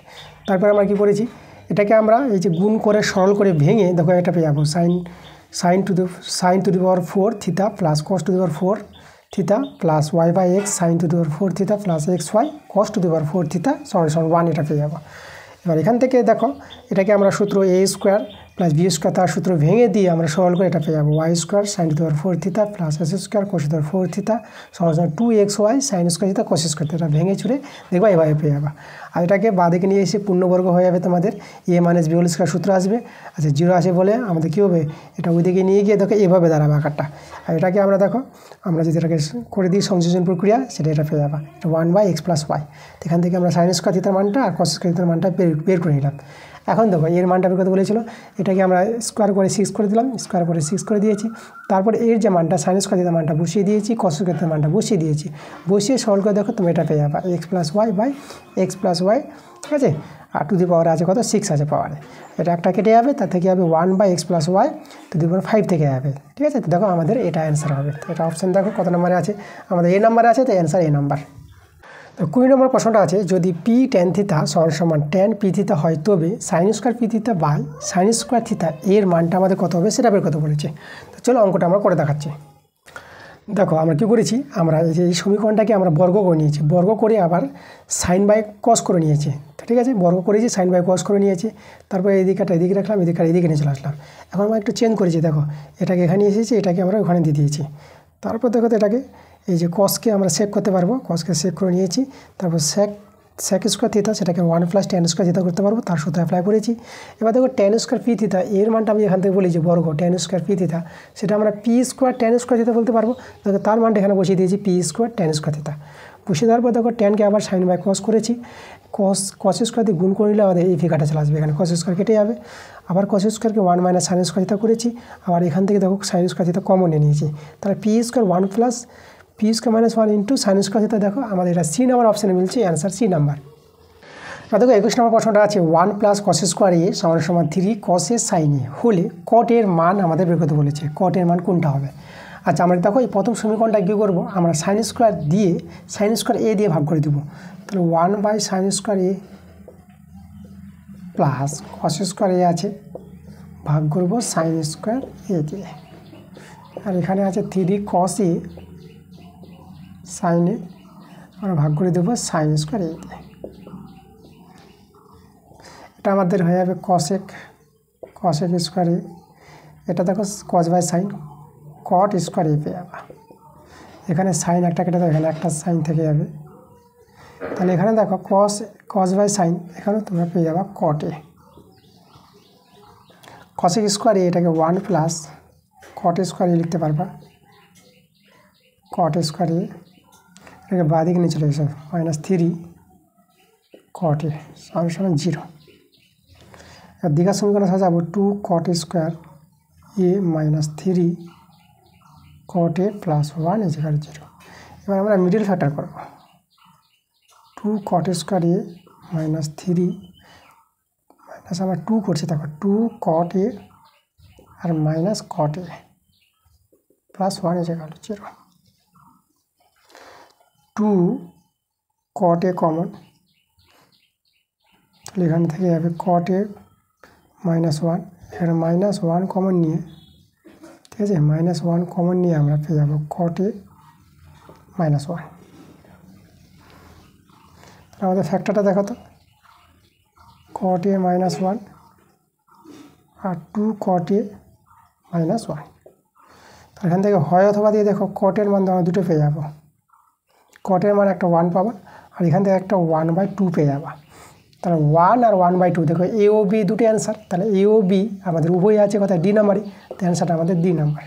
তারপরে আমরা কী করেছি, এটাকে আমরা এই যে গুণ করে সরল করে ভেঙে দেখো এটা পেয়ে যাবো sin to the power 4 theta plus cos to the power 4 theta plus Y by X sin to the power 4 theta plus X Y cos to the power 4 theta সমান 1 এটা পেয়ে যাবো। এবার এখান থেকে দেখো এটাকে আমরা সূত্র এ স্কোয়ার প্লাস বি স্কোয়ার তার সূত্র ভেঙে দিয়ে আমরা সরল করে এটা পেয়ে যাবো Y square sin to the power 4 theta plus S square cos to the power 4 theta সমান 2xy sin square theta cos square theta ভেঙে ছুড়ে দেখবা এভাবে পেয়ে যাবা। আর এটাকে বাঁদিকে নিয়ে এসে পূর্ণবর্গ হয়ে যাবে তোমাদের এ মাইনাস বি হোল স্কোয়ার সূত্র আসবে। আচ্ছা 0 আসে বলে আমাদের কী হবে, এটা ওইদিকে নিয়ে গিয়ে দেখো এভাবে দাঁড়াবে আকারটা। আর এটাকে আমরা দেখো আমরা যদি এটাকে করে দিই সংযোজন প্রক্রিয়া সেটা এটা পেয়ে যাবা, এটা 1 বাই এক্স প্লাস ওয়াই। এখান থেকে আমরা sin স্কোয়ার থিটার মানটা আর cos স্কোয়ার থিটার মানটা বের করে নিলাম। এখন দেখো এর মানটা বের করতে বলেছিল, এটাকে আমরা স্কোয়ার করে 6 করে দিলাম, স্কোয়ার করে 6 করে দিয়েছি। তারপরে এর যে মানটা sin স্কোয়ার থিটার মানটা বসিয়ে দিয়েছি, cos স্কোয়ার থিটার মানটা বসিয়ে দিয়েছি, বসিয়ে সরল করে দেখো তুমি এটা পেয়ে যাবা X plus Y by X plus Y. ঠিক আছে, আর টু দি পাওয়ারে আছে কত 6 আছে পাওয়ারে, এটা একটা কেটে যাবে, তার থেকে যাবে 1 by X plus Y to the power 5 থেকে যাবে। ঠিক আছে, তো দেখো আমাদের এটা অ্যান্সার হবে। তো এটা অপশান দেখো কত নম্বরে আছে, আমাদের এ নাম্বারে আছে, তো অ্যান্সার এ নাম্বার। তো 20 নম্বর প্রশ্নটা আছে যদি পি ট্যান থিটা সমান ট্যান পি থিটা হয় তবে sine square P theta by sine square theta এর মানটা আমাদের কত হবে সেটা বের করতে বলেছে। তো চলো অঙ্কটা আমরা করে দেখাচ্ছি। দেখো আমরা কী করেছি, আমরা এই যে এই সমীকরণটাকে আমরা বর্গ করে নিয়েছি, বর্গ করে আবার সাইন বাই কস করে নিয়েছি। ঠিক আছে, বর্গ করেছি সাইন বাই কস করে নিয়েছি, তারপরে এদিকে রাখলাম, এদিকে নিয়ে চলে আসলাম। এখন আমরা একটু চেঞ্জ করেছি, দেখো এটাকে এখানে এসেছি, এটাকে আমরা ওখানে দিয়ে দিয়েছি। তারপর দেখো তো এটাকে এই যে কসকে আমরা সেভ করতে পারবো, কসকে সেভ করে নিয়েছি। তারপর সেক স্কোয়ার থিটা সেটাকে 1 প্লাস ট্যান স্কোয়ার থিটা করতে পারবো, তার সূত্র অ্যাপ্লাই করেছি। এবার দেখো ট্যান স্কোয়ার পি থিটা এর মানটা আমি এখান থেকে বলি যে বর্গ ট্যান স্কোয়ার পি থিটা সেটা আমরা P square tan square theta বলতে পারবো। দেখো তার মানটা এখানে বসিয়ে দিয়েছি P square tan square theta, বসিয়ে দেওয়ার পর দেখো ট্যানকে আবার সাইন বাই কস করেছি, কস স্কোয়ার দিয়ে গুণ করে নিলে আমাদের এই ফিগারটা চলে আসবে, এখানে কস স্কোয়ার কেটে যাবে। আবার কস স্কোয়ারকে 1 মাইনাস সাইন স্কোয়ার থিটা করেছি, আবার এখান থেকে দেখো সাইন স্কোয়ার থিটা কমন নিয়ে নিয়েছি, তাহলে P square 1 plus P square minus 1 into sign square theta. দেখো আমাদের এটা সি নাম্বার অপশানে মিলছে, অ্যান্সার সি নাম্বার। দেখো 21 নম্বর প্রশ্নটা আছে 1 প্লাস কস স্কোয়ার এ সমান 3 কস এ সাইন এ হলে কট এর মান আমাদের বের করতে বলেছে, কট এর মান কোনটা হবে। আচ্ছা আমরা দেখো এই প্রথম সমীকরণটা কী করবো, আমরা সাইন স্কোয়ার এ দিয়ে ভাগ করে দেবো, তাহলে 1 by sine square A plus cos square A আছে ভাগ করবো সাইন স্কোয়ার এ দিয়ে, আর এখানে আছে 3 কস এ সাইন এ আমরা ভাগ করে দেবো সাইন স্কোয়ার এ দিয়ে। এটা আমাদের হয়ে যাবে কসেক স্কোয়ার এ, এটা দেখো cos by sine cot square A পেয়ে যাবে, এখানে সাইন একটা কেটে দেবে, এখানে একটা সাইন থেকে যাবে, তাহলে এখানে দেখো কস বাই সাইন এখানেও তোমরা পেয়ে যাবে কট এ। কসেক স্কোয়ার এ এটাকে 1 প্লাস কট স্কোয়ার এ লিখতে পারবা, কট স্কোয়ার এ এটাকে বাদিকে নিয়ে চলে গেছে -3 কট এ সমান 0। আর দ্বিঘাত সমীকরণ সাজাবো 2 কট স্কোয়ার এ -3 কট এ প্লাস 1 = 0। এবার আমরা মিডল ফ্যাক্টর করব, 2 কট স্কোয়ার এ -3 মাইনাস আমরা 2 করছি, দেখো 2 কট এ আর minus caught A plus 1 = 0। 2 caught a common, তাহলে এখান থেকে যাবে কট এ -1, এখানে -1 কমন নিয়ে, ঠিক আছে -1 কমন নিয়ে আমরা পেয়ে যাবো কট এ -1। আমাদের ফ্যাক্টরটা দেখো তো, কট এ -1 আর 2 কট এ -1। তো এখান থেকে হয় অথবা দিয়ে দেখো কটের মান আমরা দুটো পেয়ে যাবো। কটের মান একটা 1 পাবা, আর এখান থেকে একটা 1/2 পেয়ে যাবা। তাহলে 1 আর 1/2, দেখো এ ও বি দুটো অ্যান্সার। তাহলে এ ও বি আমাদের উভয় আছে কোথায়, ডি নাম্বারই। তো অ্যান্সারটা আমাদের ডি নাম্বার।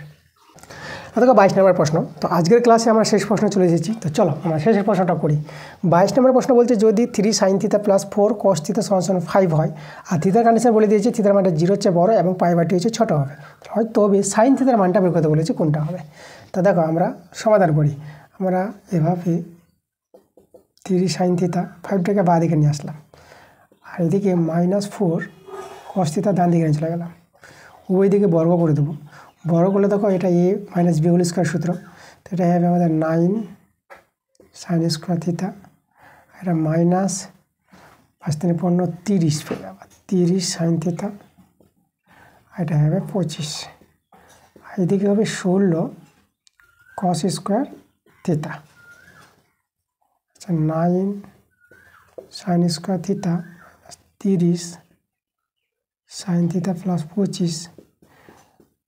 দেখো 22 নম্বর প্রশ্ন। তো আজকের ক্লাসে আমরা শেষ প্রশ্ন চলে এসেছি। তো চলো আমরা শেষের প্রশ্নটা করি। 22 নম্বর প্রশ্ন বলছে যদি 3 sin θ + 4 cos θ = 5 হয়, আর থিতার কন্ডিশন বলে দিয়েছে থিতার মানটা 0 চেয়ে বড় এবং π/2 হচ্ছে ছোট হবে, হয়তো sin θ এর মানটা বের করতে বলেছে, কোনটা হবে। তো দেখো আমরা সমাধান করি। আমরা এভাবে 3 sin θ 5টাকে বাঁ দিকে নিয়ে আসলাম, আর এদিকে -4 cos θ ডান দিকে নিয়ে চলে গেলাম। উভয় দিকে বর্গ করে দেবো। বড় করলে দেখো এটা a - b হোল স্কয়ার সূত্র। তো এটা হবে আমাদের 9 sin স্কয়ার θ, এটা মাইনাস 5 3 15 30 পেয়ে যাবে, 30 sin θ, এটা হবে 25। আর এদিকে হবে 16 cos স্কয়ার θ, আচ্ছা 9 sin স্কয়ার θ 30 sin θ প্লাস 25,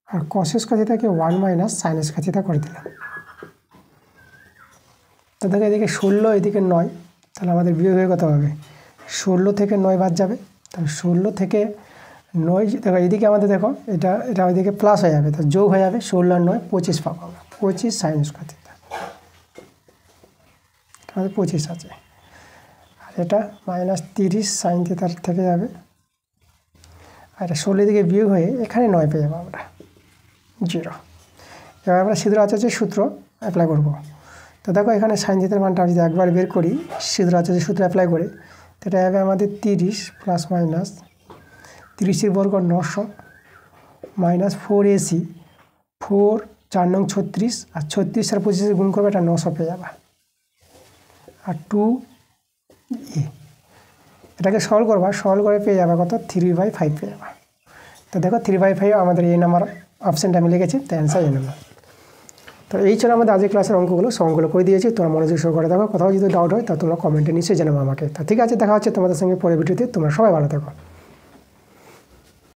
আর cos স্কয়ার থিটাকে 1 - sin স্কয়ার থিটা করে দিলাম। তো দেখো এদিকে 16 এদিকে 9, তাহলে আমাদের বিয়োগ হয়ে কত হবে, 16 থেকে 9 বাদ যাবে। তাহলে 16 থেকে 9, দেখো এইদিকে আমাদের দেখো এটা ওইদিকে প্লাস হয়ে যাবে, তো যোগ হয়ে যাবে, 16 আর 9 25 পাবো আমরা, 25 sin স্কয়ার থিটা, আমাদের 25 আছে। আর এটা -30 sin থিটার থেকে যাবে, আর এটা 16 দিকে বিয়োগ হয়ে এখানে 9 পেয়ে যাবো আমরা, 0। এবার আমরা সিদ্ধ আচার্যের সূত্র অ্যাপ্লাই করব। তো দেখো এখানে sin θ এর মানটা যদি একবার বের করি সিদ্ধ আচার্যের সূত্র অ্যাপ্লাই করে, তো এটা হবে আমাদের 30 ± 30 বর্গ 900 -4ac, 4 4 নং 36, আর 36 আর 25 গুণ করবে, এটা 900 পেয়ে যাবে। আর 2a, এটাকে সলভ করবা, সলভ করে পেয়ে যাবে কত, 3/5 পেয়ে যাবে। তো দেখো 3/5 আমাদের এই নাম্বার অপশানটা আমি লিখেছি, তো অ্যান্সার এই নাম্বার। তো এই ছিল আমাদের আজকের ক্লাসের অঙ্কগুলো করে দিয়েছি। তোমরা মনোযোগ সহকারে দেখো, কোথাও যদি ডাউট হয় তা তোমরা কমেন্টে নিশ্চয়ই জানাবো আমাকে। তো ঠিক আছে, দেখা হচ্ছে তোমাদের সঙ্গে পরের ভিডিওতে। তোমরা সবাই ভালো থাকো।